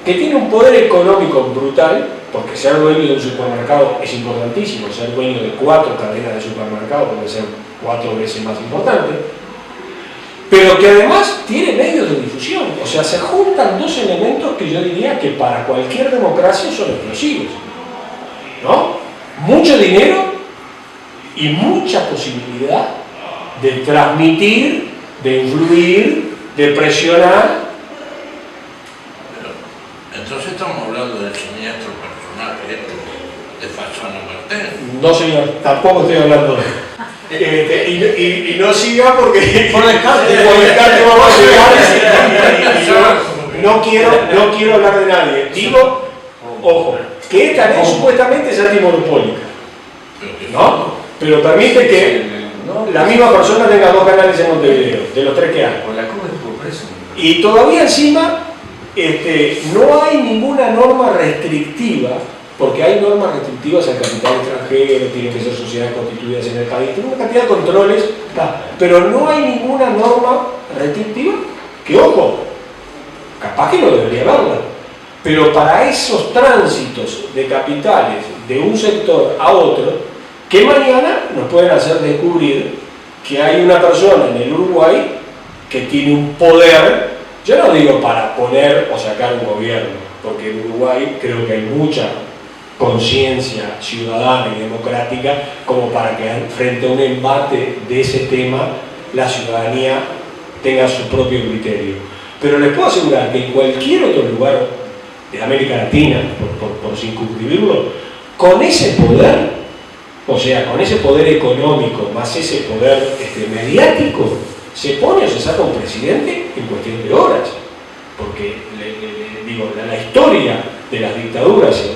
S2: Que tiene un poder económico brutal, porque ser dueño de un supermercado es importantísimo, ser dueño de 4 cadenas de supermercado puede ser 4 veces más importante, pero que además tiene medios de difusión. O sea, se juntan dos elementos que yo diría que para cualquier democracia son explosivos, ¿no? Mucho dinero y mucha posibilidad de transmitir, de influir, de presionar.
S7: Entonces estamos hablando del siniestro personaje de Fasano Martel.
S2: No, señor, tampoco estoy hablando de y no siga porque por descarte vamos a llegar y no quiero hablar de nadie. Digo, ojo, que esta ley supuestamente es antimonopólica, ¿no? Pero permite que la misma persona tenga 2 canales en Montevideo, de los 3 que hay. Y todavía encima no hay ninguna norma restrictiva, porque hay normas restrictivas al capital extranjero, tienen que ser sociedades constituidas en el país, tiene una cantidad de controles, pero no hay ninguna norma restrictiva que, ojo, capaz que no debería haberla, pero para esos tránsitos de capitales de un sector a otro, que mañana nos pueden hacer descubrir que hay una persona en el Uruguay que tiene un poder, yo no digo para poner o sacar un gobierno, porque en Uruguay creo que hay mucha conciencia ciudadana y democrática como para que frente a un embate de ese tema la ciudadanía tenga su propio criterio. Pero les puedo asegurar que en cualquier otro lugar de América Latina, por circunscribirlo, con ese poder, o sea, con ese poder económico más ese poder mediático, se pone o se saca un presidente en cuestión de horas, porque digo, la historia de las dictaduras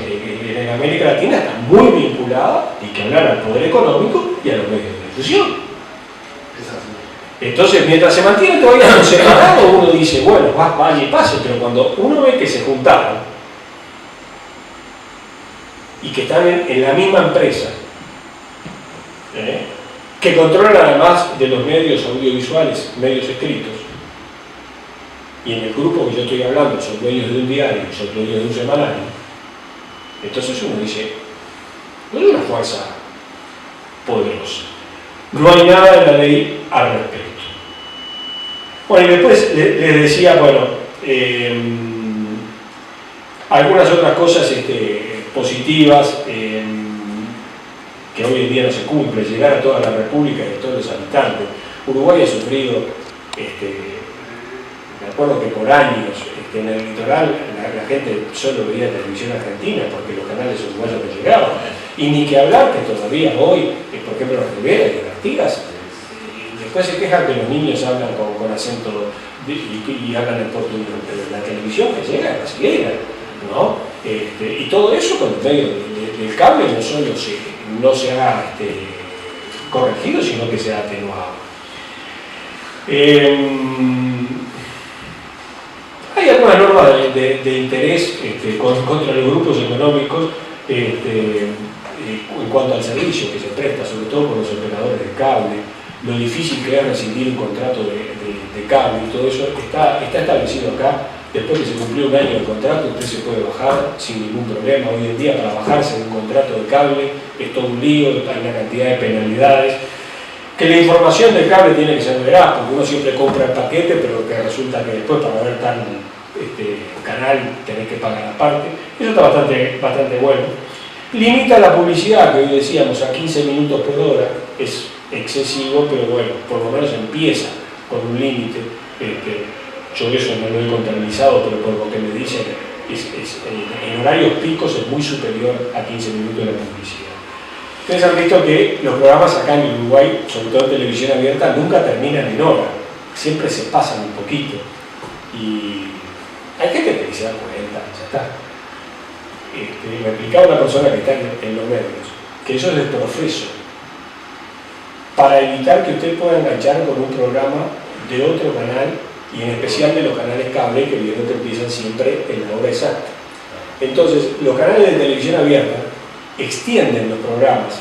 S2: en América Latina está muy vinculada, y que hablar al poder económico y a los medios de difusión. Entonces, mientras se mantienen todavía separados, uno dice, bueno, vaya y pase, pero cuando uno ve que se juntaron y que están en la misma empresa, que controlan además de los medios audiovisuales, medios escritos, y en el grupo que yo estoy hablando son dueños de un diario, son dueños de un semanario, entonces uno dice, no es una fuerza poderosa, no hay nada en la ley al respecto. Bueno, y después les decía, bueno, algunas otras cosas positivas que hoy en día no se cumple, llegar a toda la República y a todos los habitantes. Uruguay ha sufrido, me acuerdo que por años en el litoral la gente solo veía televisión argentina porque los canales uruguayos no llegaban. Y ni que hablar que todavía hoy, por ejemplo en Rivera y en Artigas, después se quejan que los niños hablan con acento y hablan en portugués, pero la televisión que llega es brasileña, ¿no? Y todo eso con el medio del cable no solo no se ha corregido, sino que se ha atenuado. Hay algunas normas de interés contra los grupos económicos en cuanto al servicio que se presta, sobre todo por los operadores de cable, lo difícil que es rescindir un contrato de cable y todo eso está establecido acá. Después que se cumplió un año el contrato, usted se puede bajar sin ningún problema. Hoy en día, para bajarse de un contrato de cable es todo un lío, hay una cantidad de penalidades. Que la información del cable tiene que ser veraz, porque uno siempre compra el paquete, pero que resulta que después para ver tal canal tenés que pagar aparte. Eso está bastante bueno. Limita la publicidad, que hoy decíamos a 15 minutos por hora, es excesivo, pero bueno, por lo menos empieza con un límite. Yo eso no lo he contabilizado, pero por lo que me dicen, en horarios picos es muy superior a 15 minutos de la publicidad. Ustedes han visto que los programas acá en Uruguay, sobre todo en televisión abierta, nunca terminan en hora, siempre se pasan un poquito. Y hay gente que se da cuenta, ya está. Me explicaba una persona que está en los medios, que eso es el profeso, para evitar que usted pueda enganchar con un programa de otro canal, y en especial de los canales cable, que evidentemente empiezan siempre en la hora exacta. Entonces, los canales de televisión abierta extienden los programas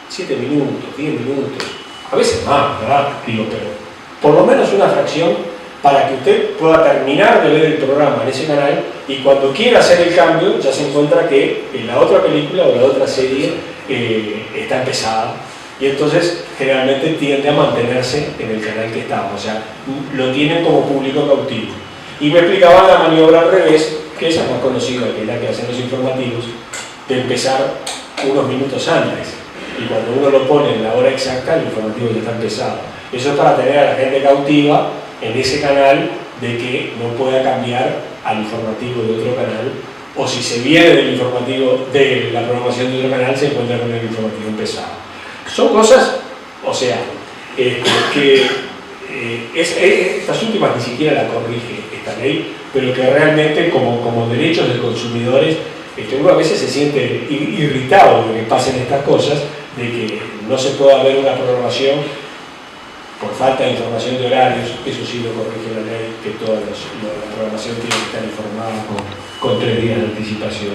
S2: 7 minutos, 10 minutos, a veces más, ¿verdad? Digo, pero por lo menos una fracción para que usted pueda terminar de ver el programa en ese canal y cuando quiera hacer el cambio ya se encuentra que la otra película o la otra serie está empezada. Y entonces generalmente tiende a mantenerse en el canal que estaba, o sea, lo tienen como público cautivo. Y me explicaban la maniobra al revés, que esa es más conocida, que es la que hacen los informativos, de empezar unos minutos antes. Y cuando uno lo pone en la hora exacta, el informativo ya está empezado. Eso es para tener a la gente cautiva en ese canal, de que no pueda cambiar al informativo de otro canal, o si se viene del informativo, de la programación de otro canal, se encuentra con el informativo empezado. Son cosas, o sea, que estas últimas ni siquiera la corrige esta ley, pero que realmente como derechos de consumidores, uno a veces se siente irritado de que pasen estas cosas, de que no se pueda ver una programación por falta de información de horarios. Eso sí lo corrige la ley, que toda la programación tiene que estar informada con 3 días de anticipación.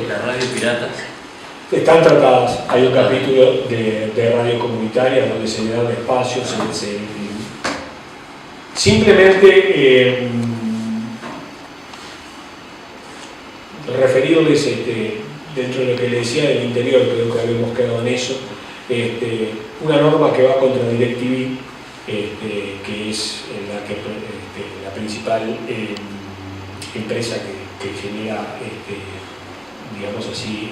S3: ¿Las radios piratas?
S2: Están tratadas, hay un capítulo de radio comunitaria donde se le dan espacios, simplemente referidoles dentro de lo que le decía del interior, creo que habíamos quedado en eso, una norma que va contra DirecTV, que es la principal empresa que genera digamos así,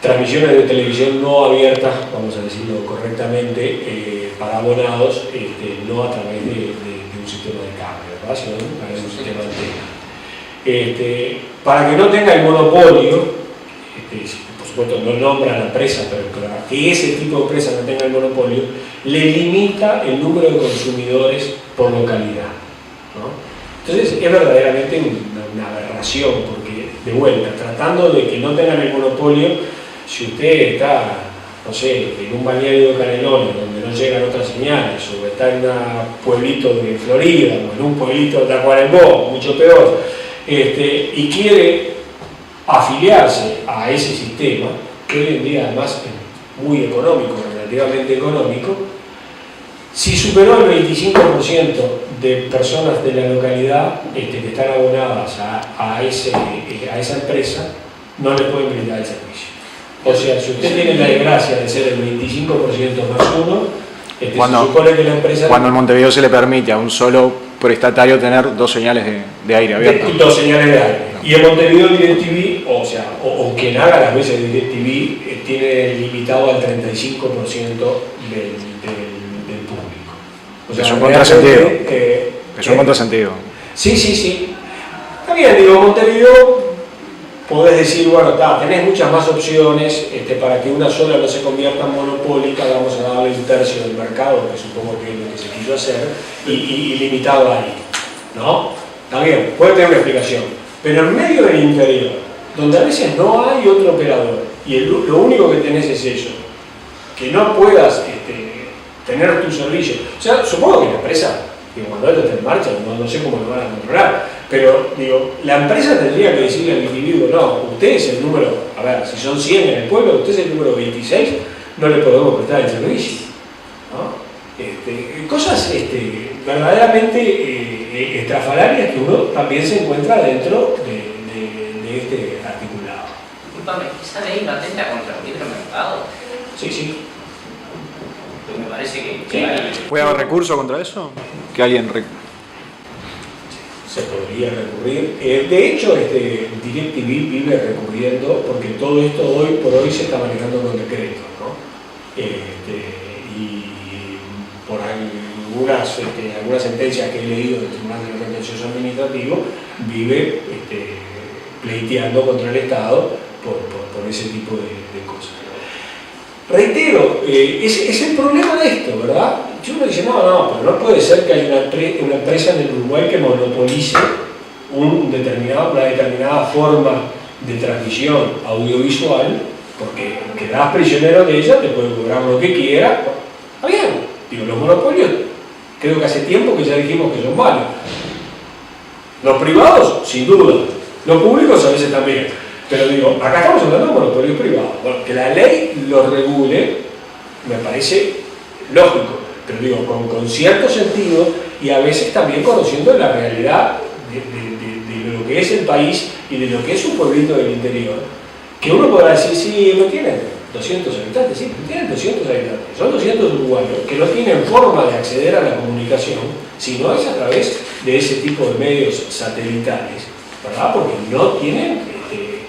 S2: transmisiones de televisión no abiertas, vamos a decirlo correctamente, para abonados, no a través de un sistema de cable, ¿verdad? Sino a través de un sistema de antena. Para que no tenga el monopolio, por supuesto no nombra a la empresa, pero para que ese tipo de empresa no tenga el monopolio, le limita el número de consumidores por localidad, ¿no? Entonces es verdaderamente una aberración, porque de vuelta, tratando de que no tengan el monopolio, si usted está, no sé, en un balneario de Canelones donde no llegan otras señales, o está en un pueblito de Florida, o en un pueblito de Tacuarembó, mucho peor, y quiere afiliarse a ese sistema, que hoy en día además es muy económico, relativamente económico, si superó el 25% de personas de la localidad que están abonadas a esa empresa, no le pueden brindar el servicio. O sea, si usted tiene la desgracia de ser el 25% más uno, se supone que la empresa...
S5: Cuando en Montevideo se le permite a un solo prestatario tener 2 señales de aire abierto.
S2: 2 señales de aire. Y en Montevideo DirecTV, o quien haga las veces de DirecTV, tiene limitado al 35% del público. O sea,
S5: es un contrasentido. Es un contrasentido.
S2: Sí. Está bien, digo, Montevideo, podés decir, bueno, tenés muchas más opciones para que una sola no se convierta en monopólica, vamos a darle 1/3 del mercado, que supongo que es lo que se quiso hacer, y limitado ahí, ¿no? Está bien, puede tener una explicación, pero en medio del interior, donde a veces no hay otro operador, y lo único que tenés es eso, que no puedas tener tu servicio. O sea, supongo que la empresa, que cuando esto esté en marcha, no sé cómo lo van a controlar, Pero, digo, la empresa tendría que decirle al individuo, no, usted es el número, a ver, si son 100 en el pueblo, usted es el número 26, no le podemos prestar el servicio, ¿no? Cosas verdaderamente estrafalarias que uno también se encuentra dentro de este articulado.
S8: Disculpame, ¿esa ley no atenta contra el libre mercado?
S2: Sí, sí.
S8: Pues me parece que...
S2: Sí.
S5: ¿Puede haber recurso contra eso? Que alguien...
S2: Se podría recurrir. De hecho, DirecTV vive recurriendo porque todo esto hoy por hoy se está manejando con decreto, ¿no? Y por algunas sentencias que he leído del Tribunal de Contencioso Administrativo, vive pleiteando contra el Estado por ese tipo de cosas. Reitero, es el problema de esto, ¿verdad? Yo uno dice, no, pero no puede ser que haya una empresa en el Uruguay que monopolice una determinada forma de transmisión audiovisual, porque quedás prisionero de ella, te puede cobrar lo que quiera. Está bien, digo, los monopolios creo que hace tiempo que ya dijimos que son malos. Los privados, sin duda, los públicos a veces también. Pero digo, acá estamos hablando de monopolios privados. Bueno, que la ley los regule me parece lógico, pero digo, con cierto sentido y a veces también conociendo la realidad de lo que es el país y de lo que es un pueblito del interior, que uno podrá decir, sí, no tienen 200 habitantes, sí, tienen 200 habitantes, son 200 uruguayos que no tienen forma de acceder a la comunicación, sino es a través de ese tipo de medios satelitales, ¿verdad? Porque no tienen,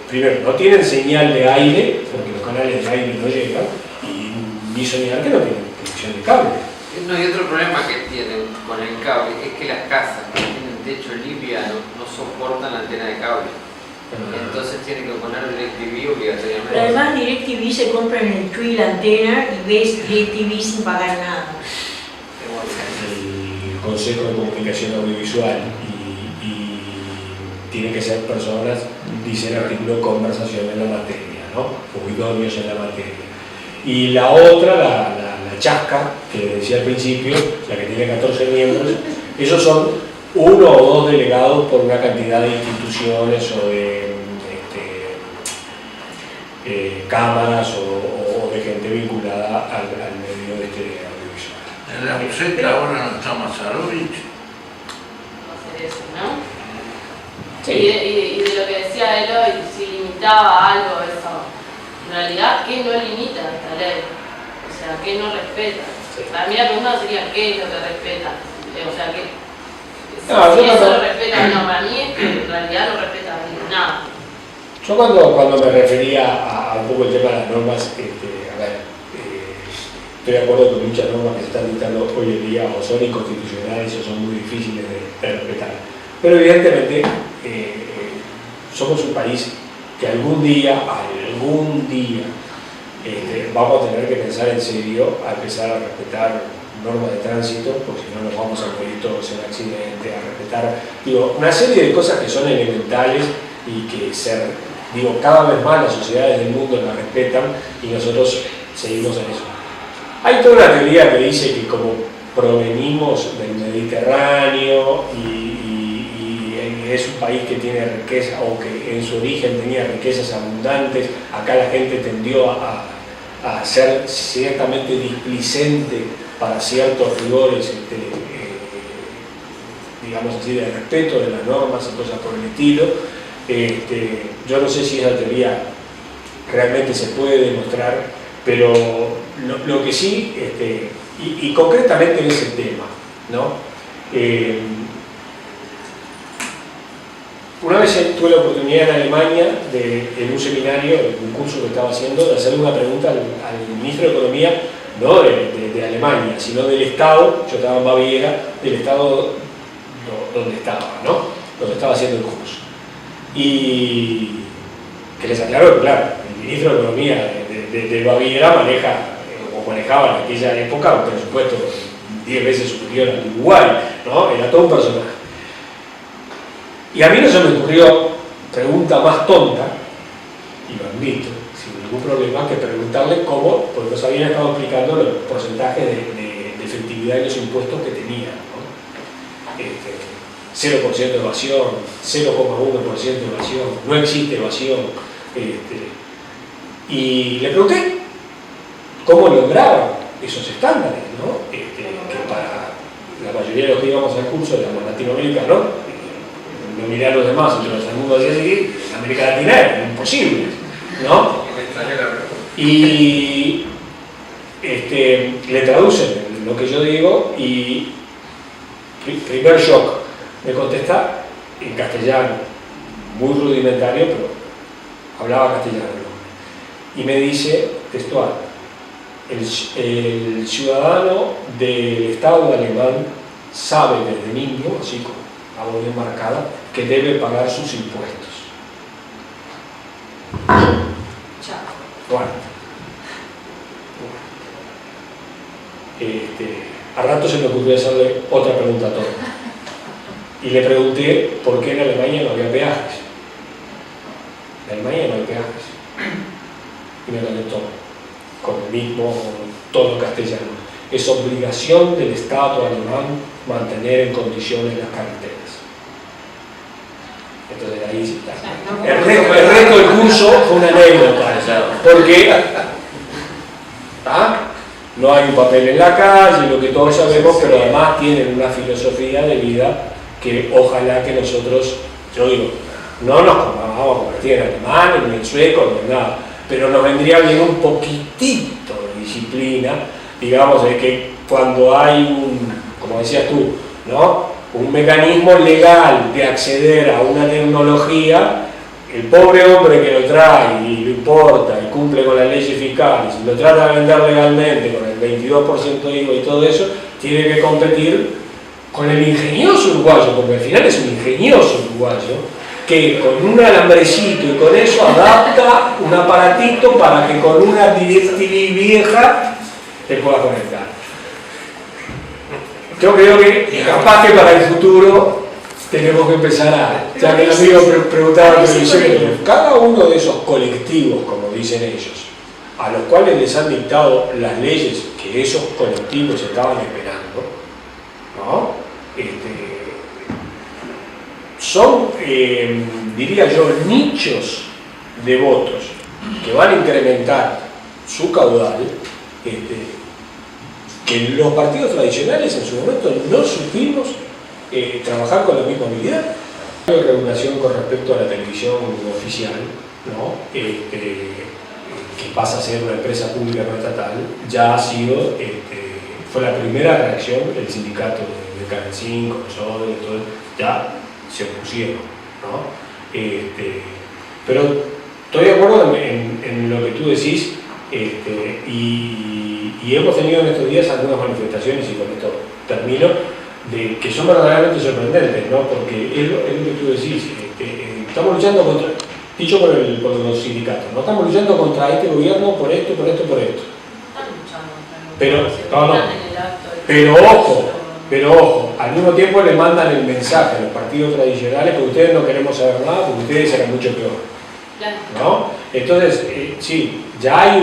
S2: primero, no tienen señal de aire, porque los canales de aire no llegan, y ni señal que no tienen conexión de cable.
S9: No, y otro problema que tienen con el cable es que las casas que tienen techo liviano no soportan la antena de cable. Entonces tienen que poner DirecTV obligatoriamente.
S4: Pero además DirecTV se compra en el TUI la antena y ves DirecTV sin pagar nada.
S2: El Consejo de Comunicación Audiovisual y tienen que ser personas, dice el artículo, conversación en la materia, ¿no? O idóneos en la materia. Y la otra, la chasca, que decía al principio, la que tiene 14 miembros, esos son 1 o 2 delegados por una cantidad de instituciones o de cámaras o de gente vinculada al medio audiovisual.
S7: En la receta ahora no está Mazarovich.
S10: Hacer eso, ¿no?
S2: Sí.
S10: Y de lo que decía Eloy, si limitaba algo eso, en realidad, ¿qué no limita esta ley? O sea, ¿qué no respeta?
S2: Sí.
S10: Para mí la pregunta sería, ¿qué es lo que respeta? O sea, ¿qué?
S2: No,
S10: si eso lo respeta, no, para mí es que en realidad no respeta nada.
S2: Yo cuando me refería a un poco el tema de las normas, estoy de acuerdo con muchas normas que se están dictando hoy en día o son inconstitucionales o son muy difíciles de respetar. Pero evidentemente somos un país que algún día vamos a tener que pensar en serio a empezar a respetar normas de tránsito, porque si no nos vamos a morir todos en accidente, a respetar, una serie de cosas que son elementales y que cada vez más las sociedades del mundo las respetan y nosotros seguimos en eso. Hay toda una teoría que dice que como provenimos del Mediterráneo y es un país que tiene riqueza o que en su origen tenía riquezas abundantes, acá la gente tendió a ser ciertamente displicente para ciertos rigores, digamos así, de respeto de las normas y cosas por el estilo. Yo no sé si esa teoría realmente se puede demostrar, pero lo que sí, y concretamente en ese tema, ¿no? Una vez tuve la oportunidad en Alemania, en un seminario, en un curso que estaba haciendo, de hacerle una pregunta al ministro de Economía, no de Alemania, sino del Estado, yo estaba en Baviera, del Estado donde estaba, ¿no? Donde estaba haciendo el curso. Y que les aclaró que, claro, el ministro de Economía de Baviera manejaba en aquella época un presupuesto 10 veces superior al de Uruguay, ¿no? Era todo un personaje. Y a mí no se me ocurrió pregunta más tonta, y lo admito, sin ningún problema, que preguntarle cómo, porque nos habían estado explicando los porcentajes de efectividad de los impuestos que tenían, ¿no? 0% de evasión, 0,1% de evasión, no existe evasión. Y le pregunté cómo lograban esos estándares, ¿no? Que para la mayoría de los que íbamos al curso éramos latinoamericanos, no miré a los demás, entonces el mundo decía así, en América Latina era imposible, ¿no? Y le traducen lo que yo digo y primer shock, me contesta en castellano, muy rudimentario, pero hablaba castellano, ¿no? Y me dice textual: el ciudadano del Estado alemán sabe desde niño, así como algo bien marcada, que debe pagar sus impuestos. Bueno. A rato se me ocurrió hacerle otra pregunta a todo. Y le pregunté por qué en Alemania no había peajes. En Alemania no hay peajes. Y me contestó con el mismo tono castellano: es obligación del Estado alemán mantener en condiciones las carreteras. Entonces ahí sí está. El resto del curso fue una anécdota, porque no hay un papel en la calle, lo que todos sabemos, pero además tienen una filosofía de vida que ojalá que nosotros, yo digo, no nos vamos a convertir en alemanes, ni en suecos, ni en nada, pero nos vendría bien un poquitito de disciplina, digamos, de que cuando hay como decías tú, ¿no?, un mecanismo legal de acceder a una tecnología, el pobre hombre que lo trae y lo importa y cumple con las leyes fiscales y lo trata de vender legalmente con el 22% de IVA y todo eso, tiene que competir con el ingenioso uruguayo, porque al final es un ingenioso uruguayo que con un alambrecito y con eso adapta un aparatito para que con una DirecTV vieja te pueda conectar. Yo creo que capaz que para el futuro tenemos que empezar a, ya que el amigo preguntaba cada uno de esos colectivos, como dicen ellos, a los cuales les han dictado las leyes que esos colectivos estaban esperando, ¿no? Son, diría yo, nichos de votos que van a incrementar su caudal, que los partidos tradicionales en su momento no supimos trabajar con la misma habilidad. Hay regulación con respecto a la televisión oficial, ¿no? Que pasa a ser una empresa pública no estatal, ya ha sido, fue la primera reacción del sindicato de Canal 5, nosotros, todo, ya se opusieron, ¿no? Pero estoy de acuerdo en lo que tú decís, y hemos tenido en estos días algunas manifestaciones, y con esto termino, que son verdaderamente sorprendentes, ¿no? Porque es lo que tú decís, estamos luchando contra, dicho por los sindicatos, no estamos luchando contra este gobierno por esto, por esto, por esto. Pero, pero ojo, al mismo tiempo le mandan el mensaje a los partidos tradicionales que ustedes no queremos saber nada porque ustedes eran mucho peor, ¿no? Entonces, sí, ya hay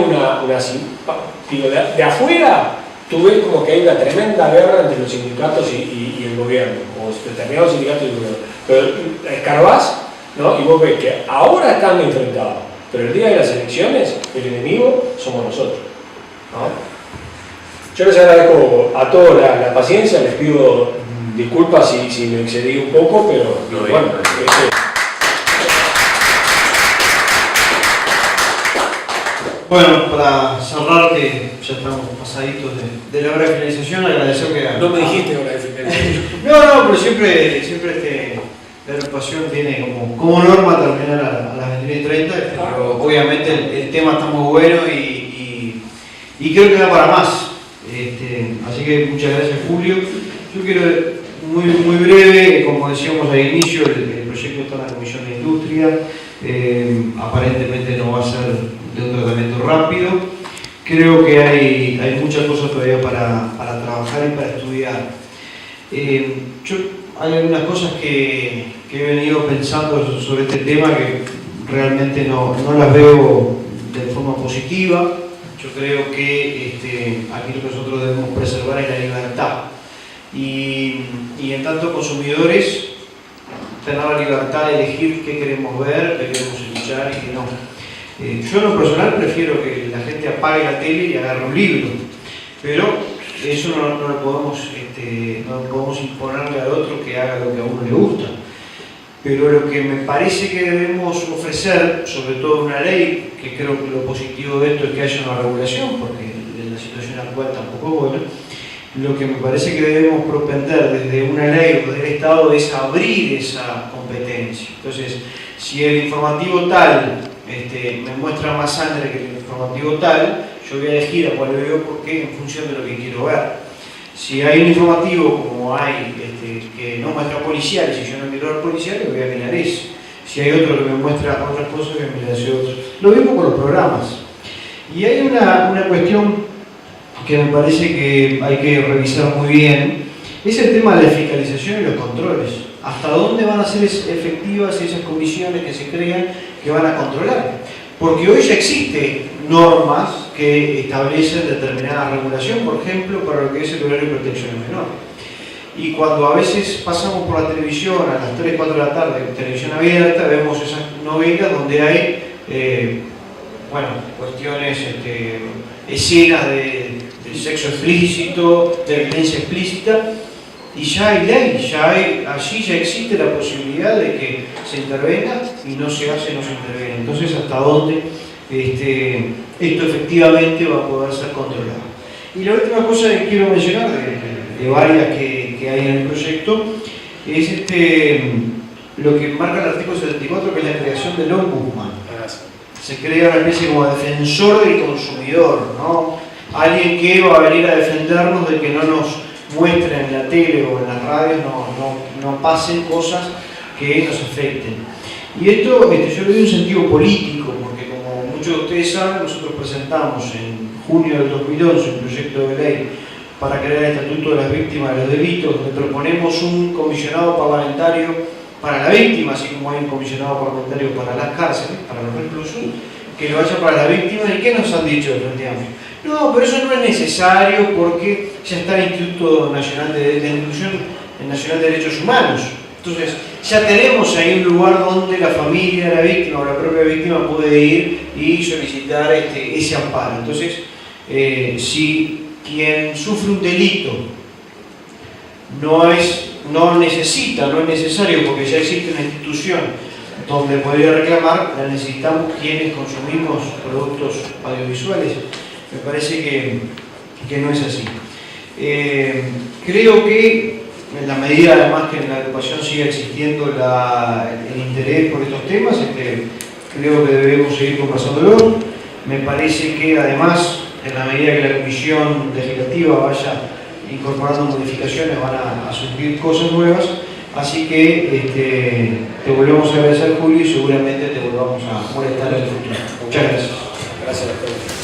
S2: digo, de afuera tú ves como que hay una tremenda guerra entre los sindicatos y el gobierno, o determinados sindicatos y el gobierno, pero escarbás, ¿no? Y vos ves que ahora están enfrentados, pero el día de las elecciones el enemigo somos nosotros, ¿no? Yo les agradezco a todos la paciencia, les pido disculpas si me excedí un poco, pero bueno.
S1: Bueno, para cerrar, que ya estamos pasaditos de la hora de finalización, agradecer que...
S2: No me dijiste hora de finalización.
S1: No, pero siempre la agrupación tiene como norma terminar a las 21:30, pero obviamente el tema está muy bueno y creo que da para más. Así que muchas gracias, Julio. Yo quiero muy breve, como decíamos al inicio, el proyecto está en la Comisión de Industria, aparentemente no va a ser de un tratamiento rápido. Creo que hay muchas cosas todavía para trabajar y para estudiar. Hay algunas cosas que he venido pensando sobre este tema que realmente no las veo de forma positiva. Yo creo que aquí lo que nosotros debemos preservar es la libertad. Y en tanto consumidores tener la libertad de elegir qué queremos ver, qué queremos escuchar y qué no. Yo en lo personal prefiero que la gente apague la tele y agarre un libro, pero eso no lo podemos imponerle al otro que haga lo que a uno le gusta. Pero lo que me parece que debemos ofrecer, sobre todo una ley, que creo que lo positivo de esto es que haya una regulación, porque en la situación actual tampoco es buena, lo que me parece que debemos propender desde una ley o del Estado es abrir esa competencia. Entonces, si el informativo tal me muestra más sangre que el informativo tal, yo voy a elegir a cuál veo porque en función de lo que quiero ver. Si hay un informativo como hay que no muestra policiales y yo no quiero ver policiales, voy a mirar ese. Si hay otro que me muestra otras cosas, voy a mirar ese otro. Lo mismo con los programas. Y hay una cuestión que me parece que hay que revisar muy bien, es el tema de la fiscalización y los controles. ¿Hasta dónde van a ser efectivas esas comisiones que se crean que van a controlar? Porque hoy ya existen normas que establecen determinada regulación, por ejemplo, para lo que es el horario de protección al menor. Y cuando a veces pasamos por la televisión a las 3, 4 de la tarde, televisión abierta, vemos esas novelas donde hay cuestiones, escenas de sexo explícito, de violencia explícita, y ya hay ley, allí ya existe la posibilidad de que se intervenga y no se hace, no se interviene. Entonces, ¿hasta dónde esto efectivamente va a poder ser controlado? Y la última cosa que quiero mencionar, de varias que hay en el proyecto, es lo que marca el artículo 74, que es la creación del ombudsman. Se crea una especie como defensor del consumidor, ¿no? Alguien que va a venir a defendernos de que no nos muestren en la tele o en las radios, no pasen cosas que nos afecten. Y esto yo le doy un sentido político, porque como muchos de ustedes saben, nosotros presentamos en junio del 2011 un proyecto de ley para crear el Estatuto de las Víctimas de los Delitos, donde proponemos un comisionado parlamentario para la víctima, así como hay un comisionado parlamentario para las cárceles, para los reclusos, que lo vaya para la víctima. ¿Y qué nos han dicho de Frente Amplio? No, pero eso no es necesario porque ya está el Instituto Nacional de Derechos Humanos. Entonces, ya tenemos ahí un lugar donde la familia de la víctima o la propia víctima puede ir y solicitar ese amparo. Entonces, si quien sufre un delito no es necesario porque ya existe una institución donde podría reclamar, la necesitamos quienes consumimos productos audiovisuales. Me parece que no es así. Creo que en la medida además que en la agrupación siga existiendo el interés por estos temas, creo que debemos seguir conversándolo. Me parece que además, en la medida que la comisión legislativa vaya incorporando modificaciones, van a surgir cosas nuevas. Así que te volvemos a agradecer, Julio, y seguramente te volvamos a molestar en el futuro. Muchas gracias.
S2: Gracias a todos.